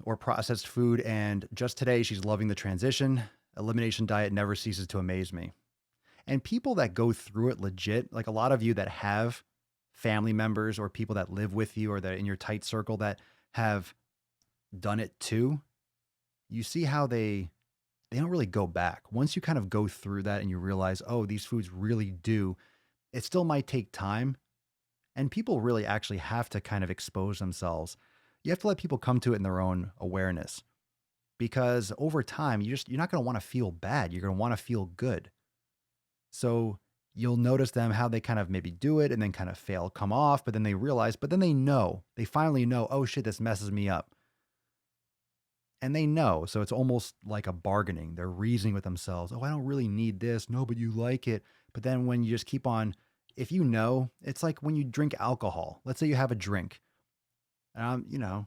S2: or processed food. And just today, she's loving the transition. Elimination diet never ceases to amaze me. And people that go through it legit, like a lot of you that have family members or people that live with you or that in your tight circle that have done it too, you see how they don't really go back. Once you kind of go through that and you realize, oh, these foods really do, it still might take time. And people really actually have to kind of expose themselves. You have to let people come to it in their own awareness because over time, you're not going to want to feel bad. You're going to want to feel good. So you'll notice them, how they kind of maybe do it and then kind of fail, come off, but then they realize, but then they finally know, oh shit, this messes me up. And they know. So it's almost like a bargaining. They're reasoning with themselves. Oh, I don't really need this. No, but you like it. But then when you just keep on, if you know, it's like when you drink alcohol. Let's say you have a drink. You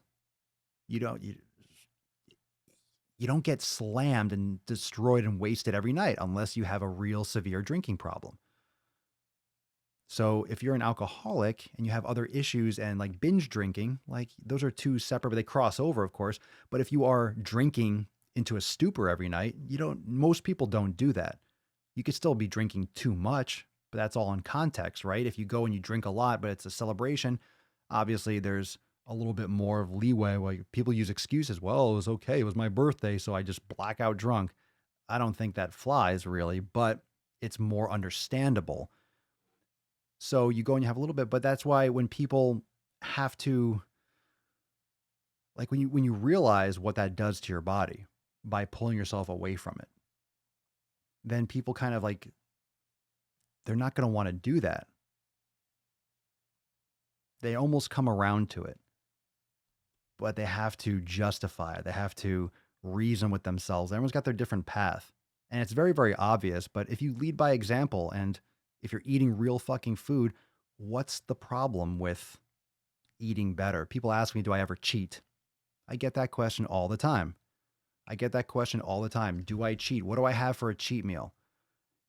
S2: you don't get slammed and destroyed and wasted every night unless you have a real severe drinking problem. So if you're an alcoholic and you have other issues and like binge drinking, like those are two separate, but they cross over, of course. But if you are drinking into a stupor every night, most people don't do that. You could still be drinking too much, but that's all in context, right? If you go and you drink a lot, but it's a celebration, obviously there's a little bit more of leeway. Well, people use excuses. Well, it was okay. It was my birthday, so I just black out drunk. I don't think that flies really, but it's more understandable. So you go and you have a little bit, but that's why when people have to, like when you realize what that does to your body by pulling yourself away from it, then people kind of like, they're not going to want to do that. They almost come around to it, but they have to justify it. They have to reason with themselves. Everyone's got their different path. And it's very, very obvious. But if you lead by example and if you're eating real fucking food, what's the problem with eating better? People ask me, do I ever cheat? I get that question all the time. Do I cheat? What do I have for a cheat meal?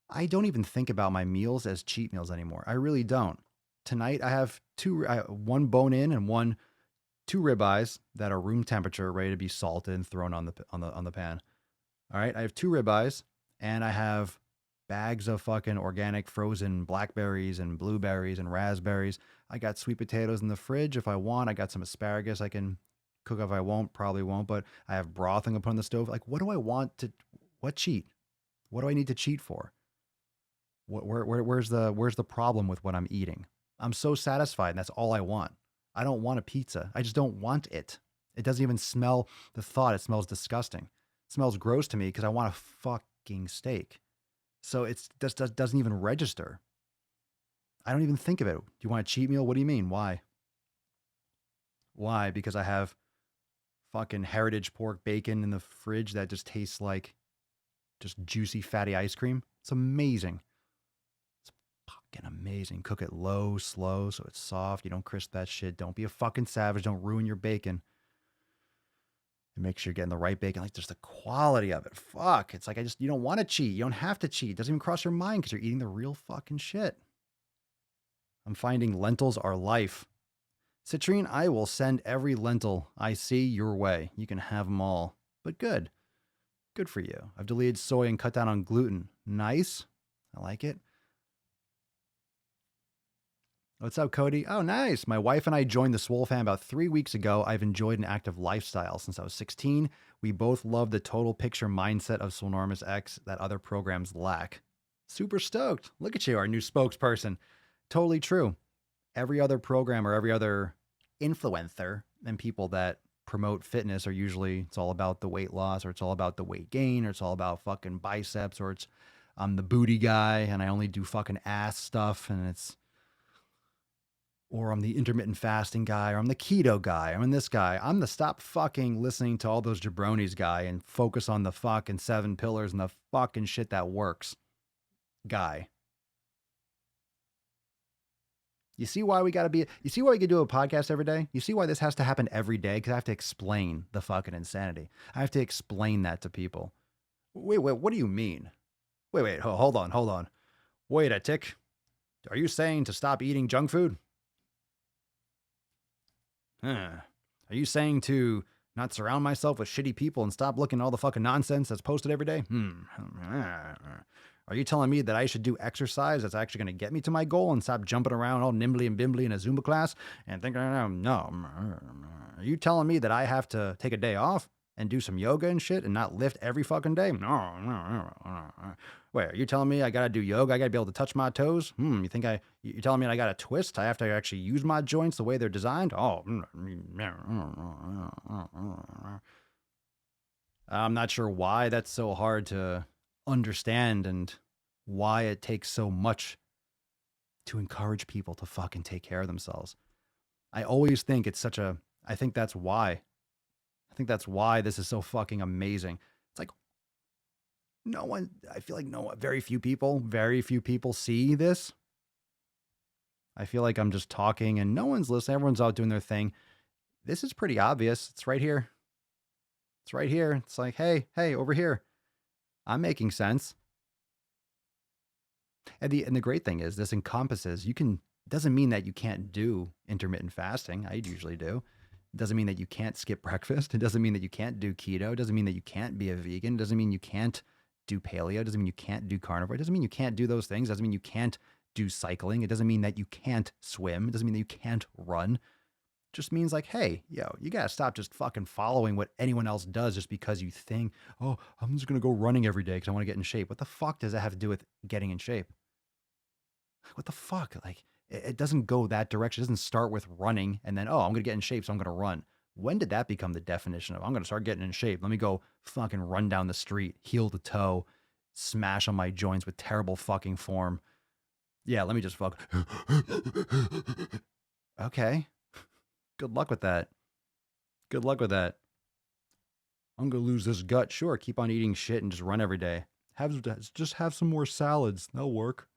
S2: I don't even think about my meals as cheat meals anymore. I really don't. Tonight I have one bone in and two ribeyes that are room temperature, ready to be salted and thrown on the pan. All right, I have two ribeyes and I have bags of fucking organic frozen blackberries and blueberries and raspberries. I got sweet potatoes in the fridge if I want. I got some asparagus I can cook if I won't, probably won't, but I have broth I'm gonna put on the stove. Like, what cheat? What do I need to cheat for? Where's the problem with what I'm eating? I'm so satisfied and that's all I want. I don't want a pizza. I just don't want it. It doesn't even smell, the thought, it smells disgusting. It smells gross to me because I want a fucking steak. So it just doesn't even register. I don't even think of it. Do you want a cheat meal? What do you mean? Why? Why? Because I have fucking heritage pork bacon in the fridge that just tastes like just juicy, fatty ice cream. It's amazing. It's fucking amazing. Cook it low, slow, so it's soft. You don't crisp that shit. Don't be a fucking savage. Don't ruin your bacon. And make sure you're getting the right bacon. Like, just the quality of it. Fuck. It's like, you don't want to cheat. You don't have to cheat. It doesn't even cross your mind because you're eating the real fucking shit. I'm finding lentils are life. Citrine, I will send every lentil I see your way. You can have them all. But good. Good for you. I've deleted soy and cut down on gluten. Nice. I like it. What's up, Cody? Oh, nice. My wife and I joined the Swole fam about 3 weeks ago. I've enjoyed an active lifestyle since I was 16. We both love the total picture mindset of Swolenormous X that other programs lack. Super stoked. Look at you, our new spokesperson. Totally true. Every other program or every other influencer and people that promote fitness are usually, it's all about the weight loss, or it's all about the weight gain, or it's all about fucking biceps, or it's I'm the booty guy and I only do fucking ass stuff, and or I'm the intermittent fasting guy, or I'm the keto guy, I'm this guy. I'm the stop fucking listening to all those jabronis guy and focus on the fucking 7 pillars and the fucking shit that works guy. You see why we got to be, you see why we could do a podcast every day? You see why this has to happen every day? Because I have to explain the fucking insanity. I have to explain that to people. Wait, what do you mean? Wait, hold on. Wait a tick. Are you saying to stop eating junk food? Are you saying to not surround myself with shitty people and stop looking at all the fucking nonsense that's posted every day? Are you telling me that I should do exercise that's actually going to get me to my goal and stop jumping around all nimbly and bimbly in a Zumba class and thinking, no. Are you telling me that I have to take a day off and do some yoga and shit and not lift every fucking day? No. Wait, are you telling me I got to do yoga? I got to be able to touch my toes? You're telling me I got to twist? I have to actually use my joints the way they're designed? I'm not sure why that's so hard to understand and why it takes so much to encourage people to fucking take care of themselves. I always think I think that's why this is so fucking amazing. It's like very few people see this. I feel like I'm just talking and no one's listening. Everyone's out doing their thing. This is pretty obvious. It's right here. It's right here. It's like, hey, over here. I'm making sense. And the great thing is this encompasses, doesn't mean that you can't do intermittent fasting. I usually do. It doesn't mean that you can't skip breakfast. It doesn't mean that you can't do keto. It doesn't mean that you can't be a vegan. It doesn't mean you can't do paleo. It doesn't mean you can't do carnivore. It doesn't mean you can't do those things. It doesn't mean you can't do cycling. It doesn't mean that you can't swim. It doesn't mean that you can't run. It just means like, hey, yo, you gotta stop just fucking following what anyone else does just because you think, oh, I'm just gonna go running every day because I want to get in shape. What the fuck does that have to do with getting in shape? What the fuck? Like, it doesn't go that direction. It doesn't start with running and then, oh, I'm going to get in shape, so I'm going to run. When did that become the definition of I'm going to start getting in shape? Let me go fucking run down the street, heel to toe, smash on my joints with terrible fucking form. Yeah, let me just fuck. Okay. Good luck with that. Good luck with that. I'm going to lose this gut. Sure, keep on eating shit and just run every day. Just have some more salads. That'll work.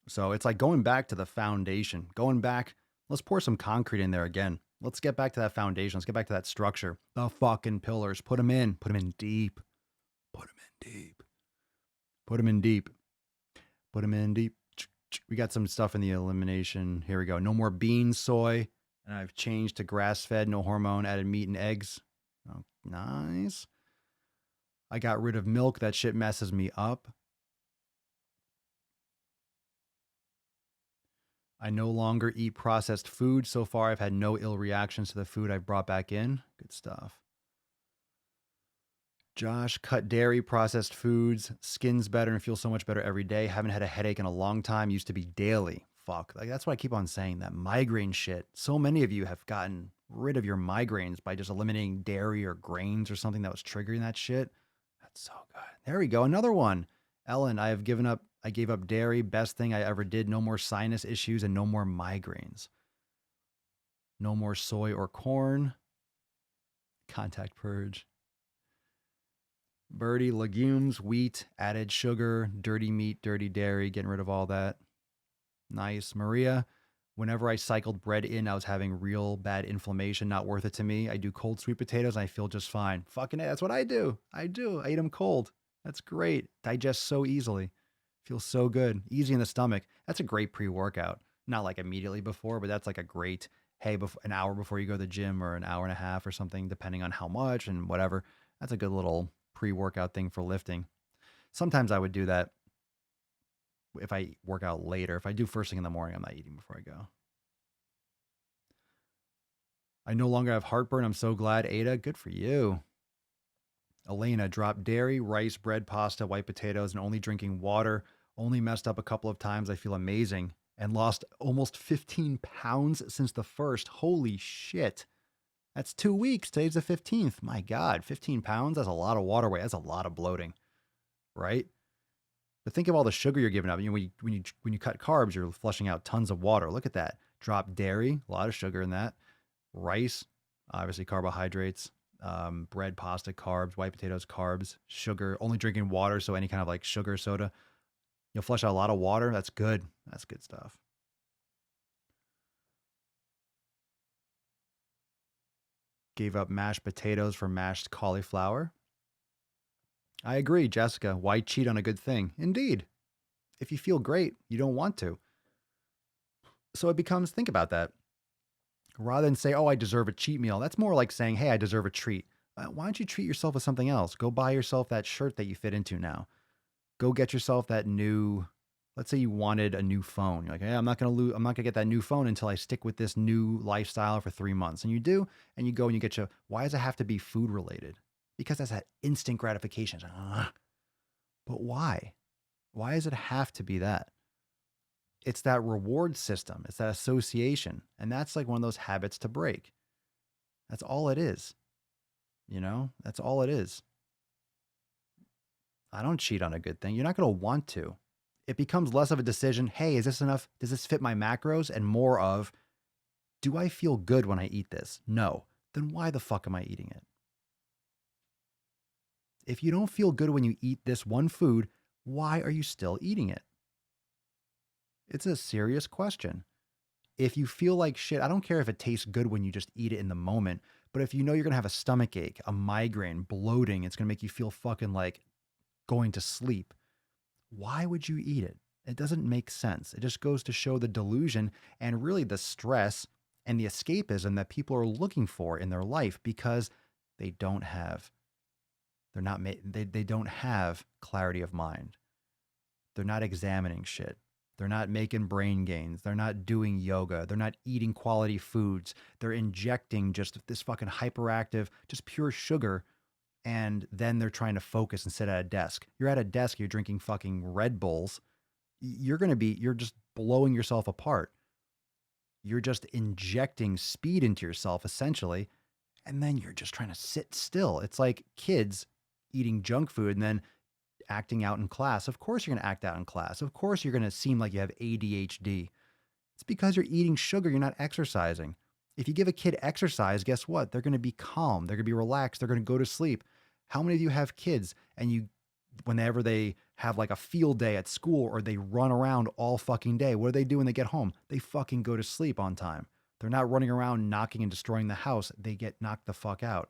S2: So it's like going back to the foundation, going back. Let's pour some concrete in there again. Let's get back to that foundation. Let's get back to that structure. The fucking pillars. Put them in. Put them in deep. Put them in deep. Put them in deep. Put them in deep. We got some stuff in the elimination. Here we go. No more beans, soy. And I've changed to grass-fed, no hormone, added meat and eggs. Oh, nice. I got rid of milk. That shit messes me up. I no longer eat processed food. So far, I've had no ill reactions to the food I've brought back in. Good stuff. Josh, cut dairy, processed foods, skin's better and feels so much better every day. Haven't had a headache in a long time. Used to be daily. Fuck. Like, that's what I keep on saying, that migraine shit. So many of you have gotten rid of your migraines by just eliminating dairy or grains or something that was triggering that shit. That's so good. There we go. Another one. Ellen, I gave up dairy. Best thing I ever did. No more sinus issues and no more migraines. No more soy or corn. Contact purge. Birdie, legumes, wheat, added sugar, dirty meat, dirty dairy, getting rid of all that. Nice. Maria, whenever I cycled bread in, I was having real bad inflammation. Not worth it to me. I do cold sweet potatoes and I feel just fine. Fucking that's what I do. I eat them cold. That's great. Digest so easily. Feels so good. Easy in the stomach. That's a great pre-workout. Not like immediately before, but that's like a great, hey, an hour before you go to the gym or an hour and a half or something, depending on how much and whatever. That's a good little pre-workout thing for lifting. Sometimes I would do that if I work out later. If I do first thing in the morning, I'm not eating before I go. I no longer have heartburn. I'm so glad, Ada. Good for you. Elena, dropped dairy, rice, bread, pasta, white potatoes, and only drinking water. Only messed up a couple of times. I feel amazing. And lost almost 15 pounds since the first. Holy shit. That's 2 weeks. Today's the 15th. My God, 15 pounds? That's a lot of water weight. That's a lot of bloating, right? But think of all the sugar you're giving up. You know, when you cut carbs, you're flushing out tons of water. Look at that. Drop dairy, a lot of sugar in that. Rice, obviously carbohydrates. Bread, pasta, carbs, white potatoes, carbs, sugar, only drinking water. So any kind of like sugar, soda, you'll flush out a lot of water. That's good. That's good stuff. Gave up mashed potatoes for mashed cauliflower. I agree, Jessica. Why cheat on a good thing? Indeed. If you feel great, you don't want to. So it becomes, think about that. Rather than say, oh, I deserve a cheat meal. That's more like saying, hey, I deserve a treat. Why don't you treat yourself with something else? Go buy yourself that shirt that you fit into now. Go get yourself that new, let's say you wanted a new phone. You're like, hey, I'm not going to get that new phone until I stick with this new lifestyle for 3 months. And you do, and you go and you get why does it have to be food related? Because that's that instant gratification. But why? Why does it have to be that? It's that reward system. It's that association. And that's like one of those habits to break. That's all it is. You know, that's all it is. I don't cheat on a good thing. You're not going to want to. It becomes less of a decision. Hey, is this enough? Does this fit my macros? And more of, do I feel good when I eat this? No. Then why the fuck am I eating it? If you don't feel good when you eat this one food, why are you still eating it? It's a serious question. If you feel like shit, I don't care if it tastes good when you just eat it in the moment, But if you know you're going to have a stomach ache, a migraine, bloating, it's going to make you feel fucking like going to sleep, why would you eat it? It doesn't make sense. It just goes to show the delusion and really the stress and the escapism that people are looking for in their life because they don't have, they don't have clarity of mind. They're not examining shit. They're not making brain gains. They're not doing yoga. They're not eating quality foods. They're injecting just this fucking hyperactive, just pure sugar. And then they're trying to focus and sit at a desk. You're at a desk, you're drinking fucking Red Bulls. You're just blowing yourself apart. You're just injecting speed into yourself, essentially. And then you're just trying to sit still. It's like kids eating junk food and then acting out in class. Of course you're going to act out in class. Of course you're going to seem like you have ADHD. It's because you're eating sugar. You're not exercising. If you give a kid exercise, guess what? They're going to be calm. They're going to be relaxed. They're going to go to sleep. How many of you have kids and whenever they have like a field day at school or they run around all fucking day, what do they do when they get home? They fucking go to sleep on time. They're not running around knocking and destroying the house. They get knocked the fuck out.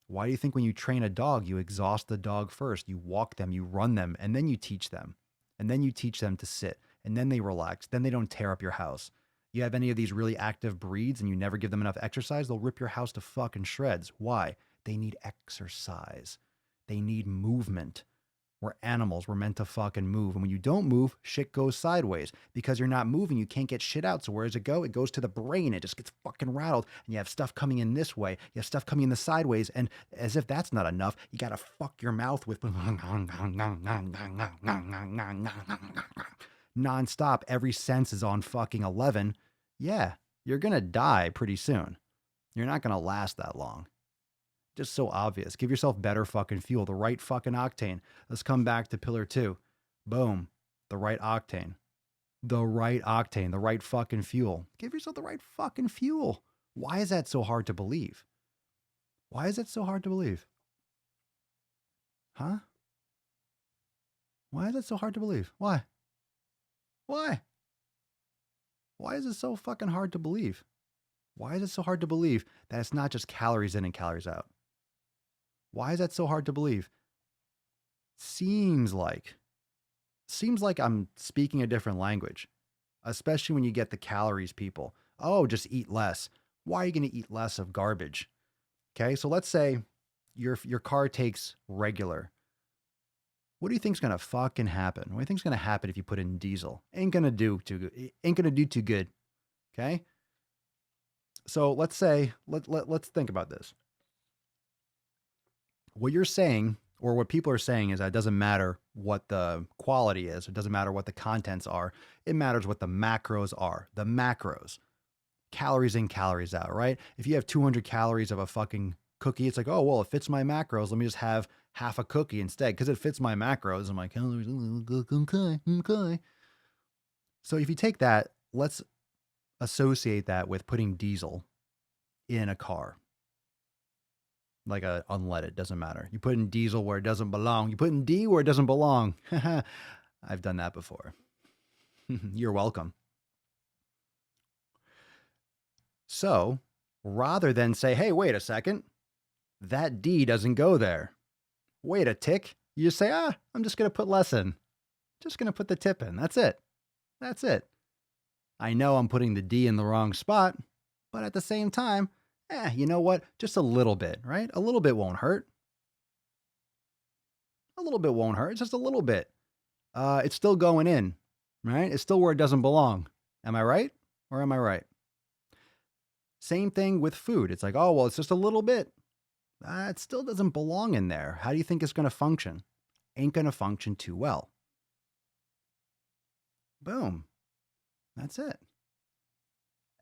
S2: Why do you think when you train a dog, you exhaust the dog first? You walk them, you run them, and then you teach them. And then you teach them to sit. And then they relax. Then they don't tear up your house. You have any of these really active breeds and you never give them enough exercise, they'll rip your house to fucking shreds. Why? They need exercise. They need movement. We're animals. We're meant to fucking move. And when you don't move, shit goes sideways. Because you're not moving, you can't get shit out. So where does it go? It goes to the brain. It just gets fucking rattled. And you have stuff coming in this way. You have stuff coming in the sideways. And as if that's not enough, you got to fuck your mouth with nonstop. Every sense is on fucking 11. Yeah, you're going to die pretty soon. You're not going to last that long. Just so obvious. Give yourself better fucking fuel, the right fucking octane. Let's come back to pillar 2. Boom. The right octane. The right octane, the right fucking fuel. Give yourself the right fucking fuel. Why is that so hard to believe? Why is it so hard to believe? Huh? Why is it so hard to believe? Why? Why? Why is it so fucking hard to believe? Why is it so hard to believe that it's not just calories in and calories out? Why is that so hard to believe? Seems like I'm speaking a different language, especially when you get the calories people. Oh, just eat less. Why are you going to eat less of garbage? Okay, so let's say your car takes regular. What do you think's going to fucking happen? What do you think's going to happen if you put in diesel? Ain't going to do too good. Ain't going to do too good. Okay? So let's say, let's think about this. What you're saying, or what people are saying, is that it doesn't matter what the quality is. It doesn't matter what the contents are. It matters what the macros are. The macros. Calories in, calories out, right? If you have 200 calories of a fucking cookie, it's like, oh, well, it fits my macros. Let me just have half a cookie instead because it fits my macros. And my calories, okay. So if you take that, let's associate that with putting diesel in a car. Like a unleaded, doesn't matter. You put in diesel where it doesn't belong. You put in D where it doesn't belong. I've done that before. You're welcome. So rather than say, hey, wait a second, that D doesn't go there. Wait a tick. You just say, I'm just going to put less in. Just going to put the tip in. That's it. That's it. I know I'm putting the D in the wrong spot, but at the same time, you know what? Just a little bit, right? A little bit won't hurt. A little bit won't hurt. Just a little bit. It's still going in, right? It's still where it doesn't belong. Am I right? Or am I right? Same thing with food. It's like, oh, well, it's just a little bit. It still doesn't belong in there. How do you think it's going to function? Ain't going to function too well. Boom. That's it.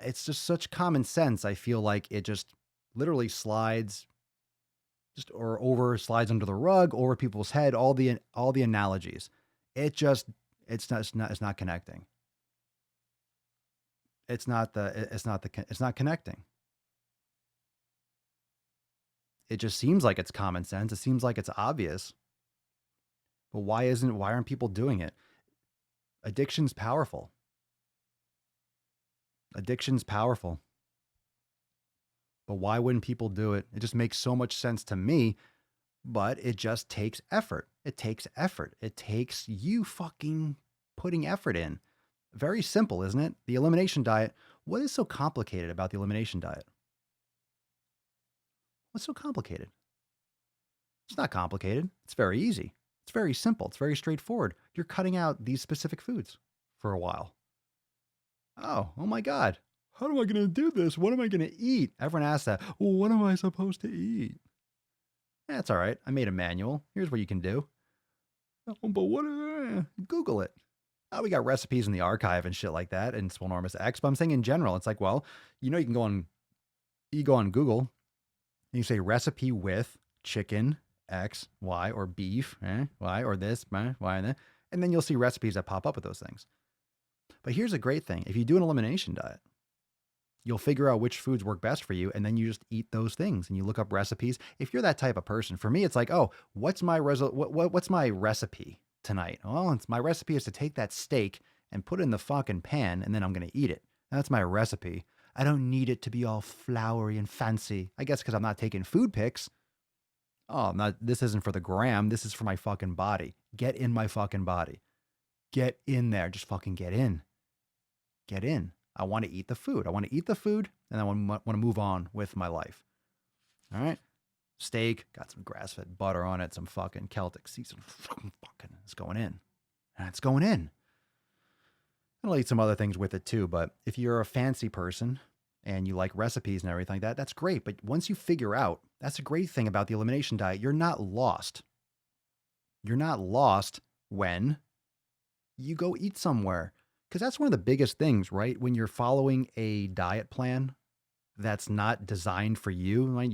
S2: It's just such common sense. I feel like it just literally slides slides under the rug, over people's head, all the analogies. It's not connecting. It's not connecting. It just seems like it's common sense. It seems like it's obvious. But why aren't people doing it? Addiction's powerful. Addiction's powerful. But why wouldn't people do it? It just makes so much sense to me, but it just takes effort. It takes effort. It takes you fucking putting effort in. Very simple, isn't it? The elimination diet. What is so complicated about the elimination diet? What's so complicated? It's not complicated. It's very easy. It's very simple. It's very straightforward. You're cutting out these specific foods for a while. Oh my God. How am I going to do this? What am I going to eat? Everyone asks that. Well, what am I supposed to eat? That's all right. I made a manual. Here's what you can do. Oh, but what? Google it. Oh, we got recipes in the archive and shit like that in Swolenormous X. But I'm saying in general, it's like, well, you know, you go on Google and you say recipe with chicken X, Y, or beef, Y, or this, Y, and that. And then you'll see recipes that pop up with those things. But here's a great thing. If you do an elimination diet, you'll figure out which foods work best for you, and then you just eat those things and you look up recipes. If you're that type of person, for me, it's like, oh, what's my recipe tonight? Well, my recipe is to take that steak and put it in the fucking pan, and then I'm going to eat it. That's my recipe. I don't need it to be all flowery and fancy. I guess because I'm not taking food pics. Oh, this isn't for the gram. This is for my fucking body. Get in my fucking body. Get in there. Just fucking get in. Get in. I want to eat the food. I want to eat the food, and I want to move on with my life. All right? Steak, got some grass-fed butter on it, some fucking Celtic season. Fucking, it's going in. And it's going in. I'll eat some other things with it too, but if you're a fancy person and you like recipes and everything like that, that's great. But once you figure out, that's a great thing about the elimination diet. You're not lost. You're not lost when you go eat somewhere. Because that's one of the biggest things, right? When you're following a diet plan that's not designed for you, right?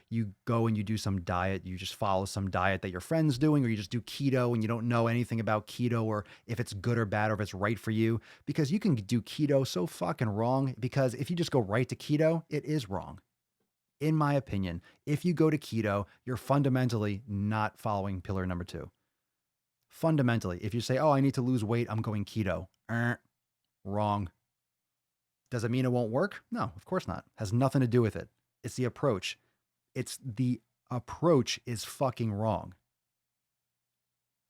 S2: You go and you do some diet, you just follow some diet that your friend's doing, or you just do keto and you don't know anything about keto or if it's good or bad or if it's right for you. Because you can do keto so fucking wrong, because if you just go right to keto, it is wrong. In my opinion, if you go to keto, you're fundamentally not following pillar number 2. Fundamentally, if you say, oh, I need to lose weight, I'm going keto. Wrong. Does it mean it won't work? No, of course not. Has nothing to do with it. It's the approach. The approach is fucking wrong.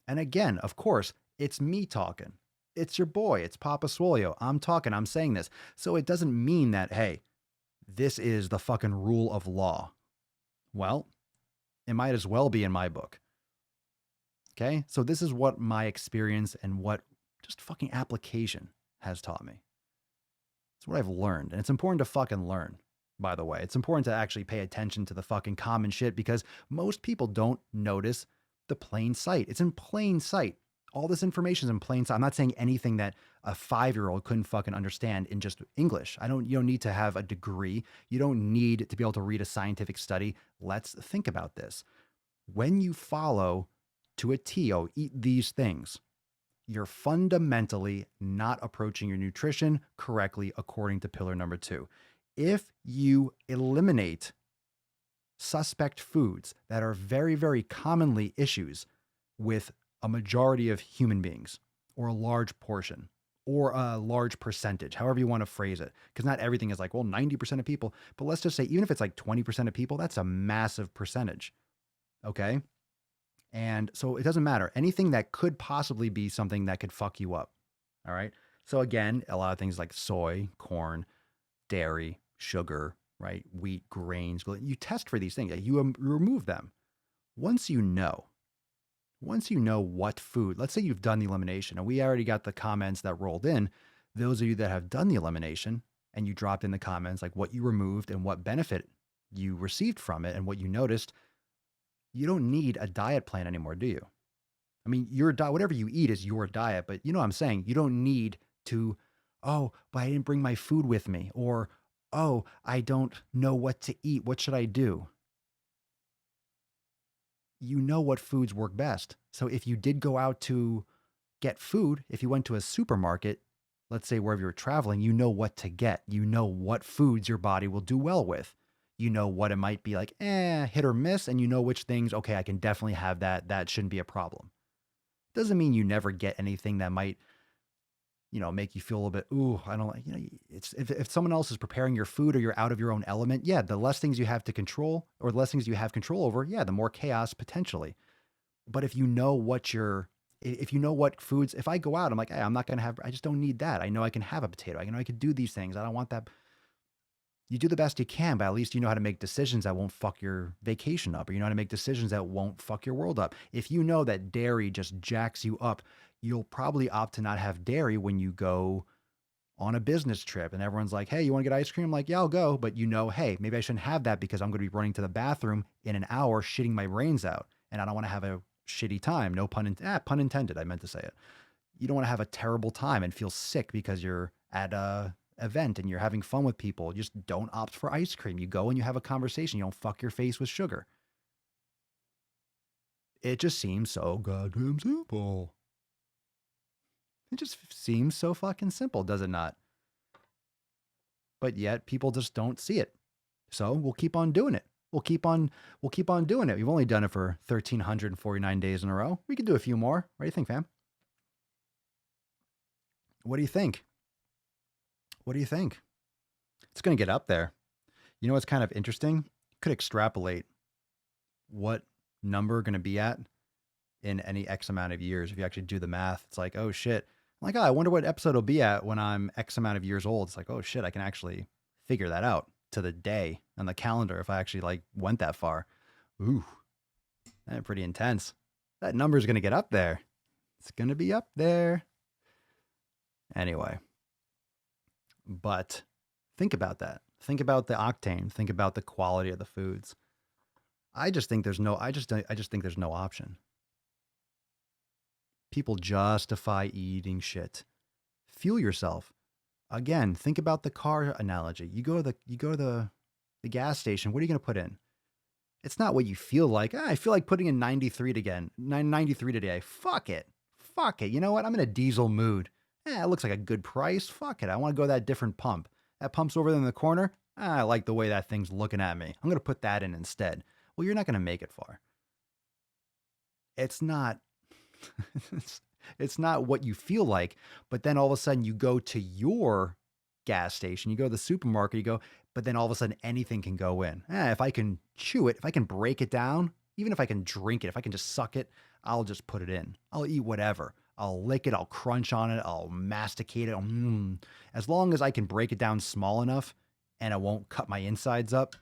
S2: And again, of course, it's me talking. It's your boy. It's Papa Swolio. I'm talking. I'm saying this. So it doesn't mean that, hey, this is the fucking rule of law. Well, it might as well be in my book. Okay? So this is what my experience and what just fucking application has taught me. It's what I've learned. And it's important to fucking learn, by the way. It's important to actually pay attention to the fucking common shit, because most people don't notice the plain sight. It's in plain sight. All this information is in plain sight. I'm not saying anything that a 5-year-old couldn't fucking understand in just English. You don't need to have a degree. You don't need to be able to read a scientific study. Let's think about this. When you follow to a T, eat these things, you're fundamentally not approaching your nutrition correctly according to pillar number 2. If you eliminate suspect foods that are very, very commonly issues with a majority of human beings, or a large portion, or a large percentage, however you want to phrase it, because not everything is like, well, 90% of people, but let's just say, even if it's like 20% of people, that's a massive percentage. Okay? And so it doesn't matter. Anything that could possibly be something that could fuck you up. All right. So again, a lot of things like soy, corn, dairy, sugar, right? Wheat, grains. You test for these things. You remove them. Once you know what food, let's say you've done the elimination, and we already got the comments that rolled in. Those of you that have done the elimination and you dropped in the comments like what you removed and what benefit you received from it and what you noticed. You don't need a diet plan anymore, do you? I mean, your diet, whatever you eat is your diet, but you know what I'm saying? You don't need to, oh, but I didn't bring my food with me, or, oh, I don't know what to eat. What should I do? You know what foods work best. So if you did go out to get food, if you went to a supermarket, let's say wherever you're traveling, you know what to get. You know what foods your body will do well with. You know what it might be like, hit or miss, and you know which things, okay, I can definitely have that. That shouldn't be a problem. Doesn't mean you never get anything that might, make you feel a little bit, ooh, I don't like, it's if someone else is preparing your food or you're out of your own element, yeah, the less things you have to control or the less things you have control over, yeah, the more chaos potentially. But if you know what foods, if I go out, I'm like, hey, I'm not going to have, I just don't need that. I know I can have a potato. I know I can do these things. I don't want that. You do the best you can, but at least you know how to make decisions that won't fuck your vacation up, or you know how to make decisions that won't fuck your world up. If you know that dairy just jacks you up, you'll probably opt to not have dairy when you go on a business trip and everyone's like, hey, you want to get ice cream? I'm like, yeah, I'll go. But hey, maybe I shouldn't have that because I'm going to be running to the bathroom in an hour, shitting my brains out. And I don't want to have a shitty time. No pun intended. I meant to say it. You don't want to have a terrible time and feel sick because you're at a event and you're having fun with people. Just don't opt for ice cream. You go and you have a conversation. You don't fuck your face with sugar. It just seems so goddamn simple. It just seems so fucking simple, does it not? But yet people just don't see it. So we'll keep on doing it. We'll keep on doing it. We've only done it for 1,349 days in a row. We could do a few more. What do you think, fam? What do you think? What do you think? It's going to get up there. You know what's kind of interesting? You could extrapolate what number going to be at in any X amount of years. If you actually do the math, it's like, oh shit. I'm like, oh, I wonder what episode it'll be at when I'm X amount of years old. It's like, oh shit, I can actually figure that out to the day on the calendar if I actually went that far. Ooh, that's pretty intense. That number is going to get up there. It's going to be up there. Anyway, but think about that. Think about the octane. Think about the quality of the foods. I just think there's no option. People justify eating shit. Fuel yourself. Again, think about the car analogy. You go to the gas station. What are you going to put in? It's not what you feel like. I feel like putting in 93 today. Fuck it. You know what? I'm in a diesel mood. It looks like a good price. Fuck it. I want to go to that different pump. That pump's over there in the corner. I like the way that thing's looking at me. I'm going to put that in instead. Well, you're not going to make it far. It's not it's not what you feel like, but then all of a sudden you go to your gas station, you go to the supermarket, but then all of a sudden anything can go in. If I can chew it, if I can break it down, even if I can drink it, if I can just suck it, I'll just put it in. I'll eat whatever. I'll lick it. I'll crunch on it. I'll masticate it. As long as I can break it down small enough and it won't cut my insides up,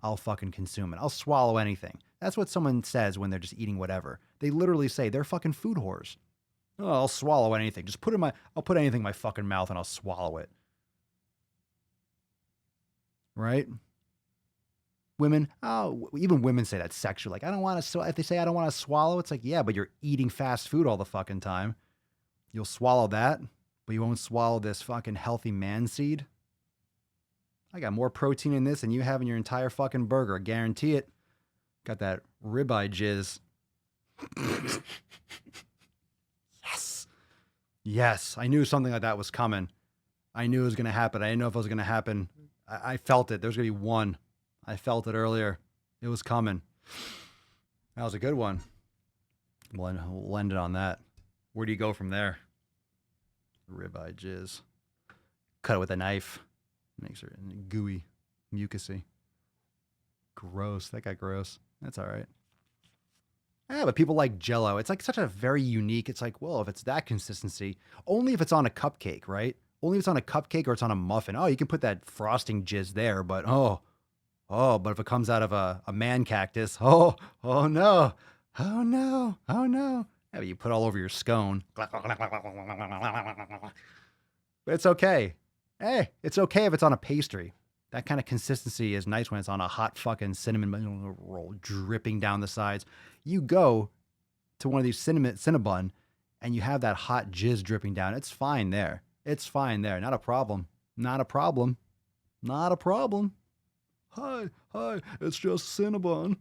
S2: I'll fucking consume it. I'll swallow anything. That's what someone says when they're just eating whatever. They literally say they're fucking food whores. Oh, I'll swallow anything. I'll put anything in my fucking mouth and I'll swallow it. Right? Women, even women say that sexually. Like, I don't want to, if they say I don't want to swallow, it's like, yeah, but you're eating fast food all the fucking time. You'll swallow that, but you won't swallow this fucking healthy man seed. I got more protein in this than you have in your entire fucking burger. I guarantee it. Got that ribeye jizz. Yes. I knew something like that was coming. I knew it was going to happen. I didn't know if it was going to happen. I felt it. There was going to be one. I felt it earlier. It was coming. That was a good one. We'll end it on that. Where do you go from there? Ribeye jizz. Cut it with a knife. Makes her gooey, mucusy. Gross. That got gross. That's all right. Yeah, but people like Jell-O. It's like such a very unique. It's like, well, if it's that consistency, only if it's on a cupcake, right? Only if it's on a cupcake or it's on a muffin. Oh, you can put that frosting jizz there, but but if it comes out of a man cactus, oh no. Yeah, but you put all over your scone. But it's okay. Hey, it's okay if it's on a pastry. That kind of consistency is nice when it's on a hot fucking cinnamon roll dripping down the sides. You go to one of these Cinnabon and you have that hot jizz dripping down. It's fine there. Not a problem. Hi, it's just Cinnabon.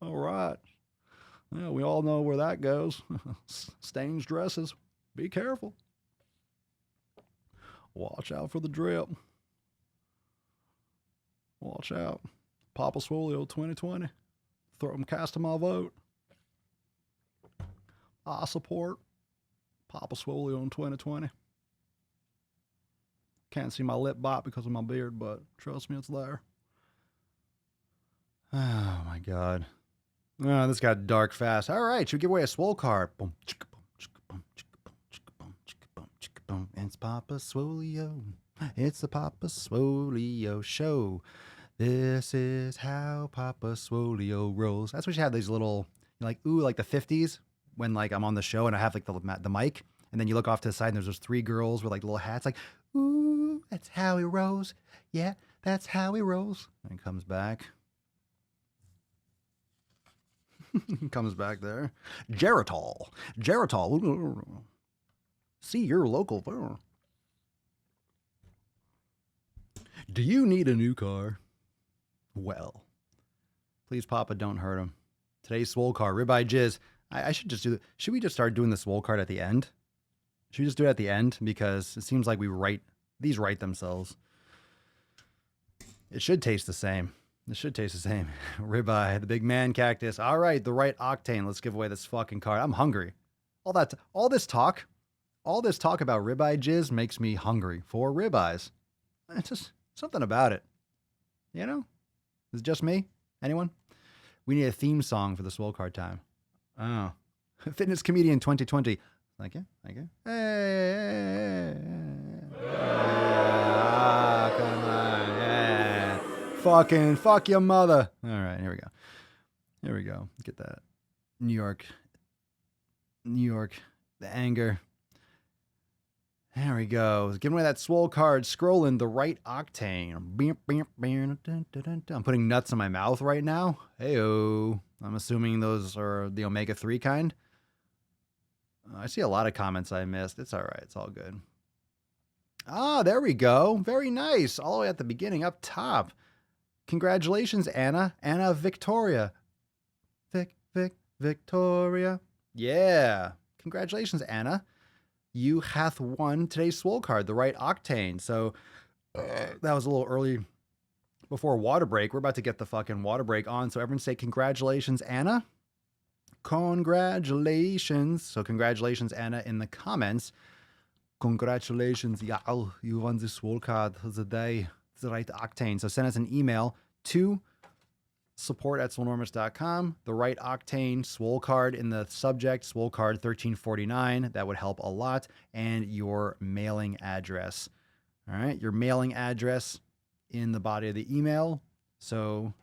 S2: All right. Yeah, we all know where that goes. Stains dresses. Be careful. Watch out for the drip. Watch out. Papa Swole 2020. Cast my vote. I support Papa Swole in 2020. Can't see my lip bot because of my beard, but trust me, it's there. Oh my God. Oh, this got dark fast. All right, should we give away a Swole card? Boom, chicka, boom, chicka, boom, chicka, boom, chicka, boom, chicka, boom, chicka, boom. It's Papa Swoleo. It's the Papa Swoleo show. This is how Papa Swoleo rolls. That's what you have these little, like, ooh, like the 50s when like I'm on the show and I have like the mic, and then you look off to the side and there's those three girls with like little hats, like, ooh, that's how he rolls. Yeah, that's how he rolls. And he comes back. Comes back there. Geritol. See your local. Do you need a new car? Well, please, Papa, don't hurt him. Today's Swole card, Ribeye Jizz. I should just do it. Should we just start doing the Swole card at the end? Should we just do it at the end? Because it seems like these write themselves. It should taste the same. Ribeye, the big man cactus. All right, the right Octane. Let's give away this fucking card. I'm hungry. All this talk about ribeye jizz makes me hungry for ribeyes. It's just something about it. You know? Is it just me? Anyone? We need a theme song for the Swole card time. Oh. Fitness Comedian 2020. Like it? Hey. Come on. Yeah. Fucking fuck your mother. All right, here we go. Get that. New York. The anger. There we go. Giving away that Swole card. Scrolling the right Octane. I'm putting nuts in my mouth right now. Heyo. I'm assuming those are the omega-3 kind. I see a lot of comments I missed. It's all right. It's all good. Ah, there we go. Very nice. All the way at the beginning, up top. Congratulations, Anna. Anna Victoria. Victoria. Yeah. Congratulations, Anna. You hath won today's Swole card, the right Octane. So that was a little early before water break. We're about to get the fucking water break on. So everyone say congratulations, Anna. Congratulations. So congratulations, Anna, in the comments. Congratulations, y'all. You won the Swole card of the day, the right Octane. So send us an email to support@swolenormous.com. The right Octane Swole card in the subject, Swole card 1349. That would help a lot. And your mailing address. All right. Your mailing address in the body of the email, so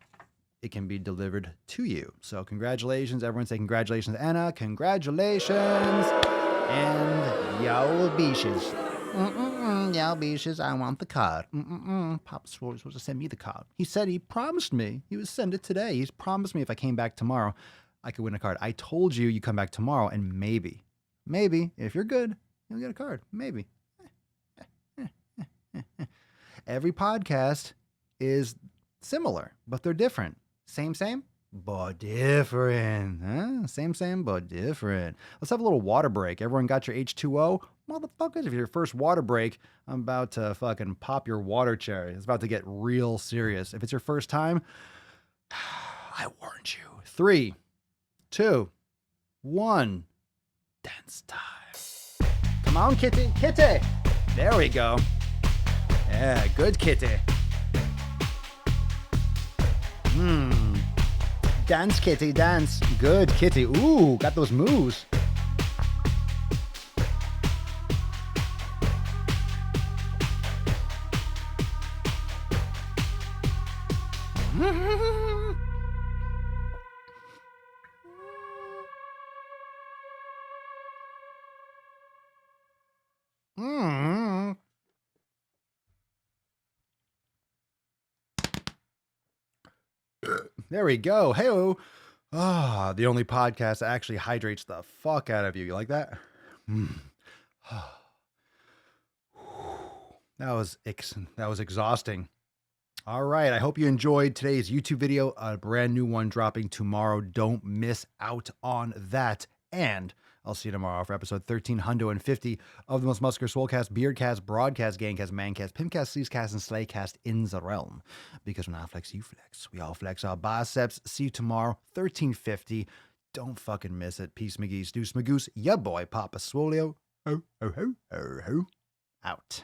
S2: it can be delivered to you. So congratulations. Everyone say congratulations, Anna. Congratulations. And y'all beaches. Y'all beaches, I want the card. Papa Swole was supposed to send me the card. He said he promised me he would send it today. He's promised me if I came back tomorrow, I could win a card. I told you come back tomorrow, and maybe, if you're good, you'll get a card. Maybe. Every podcast is similar, but they're different. Same, but different. Huh? Same, but different. Let's have a little water break. Everyone got your H2O? Motherfuckers, if your first water break, I'm about to fucking pop your water cherry. It's about to get real serious. If it's your first time, I warned you. 3, 2, 1. Dance time. Come on, kitty. There we go. Yeah, good kitty. Dance, kitty, dance. Good kitty. Ooh, got those moves. There we go. Hey-o. Ah, the only podcast that actually hydrates the fuck out of you. You like that? That was exhausting. All right. I hope you enjoyed today's YouTube video. A brand new one dropping tomorrow. Don't miss out on that. And I'll see you tomorrow for episode 1350 of the most muscular Swolecast, Beardcast, Broadcast, Gangcast, Mancast, Pimpcast, Sleazecast, and Slaycast in the realm. Because when I flex, you flex. We all flex our biceps. See you tomorrow, 1350. Don't fucking miss it. Peace, McGee's, Deuce, Magoose, ya boy, Papa Swoleo. Out.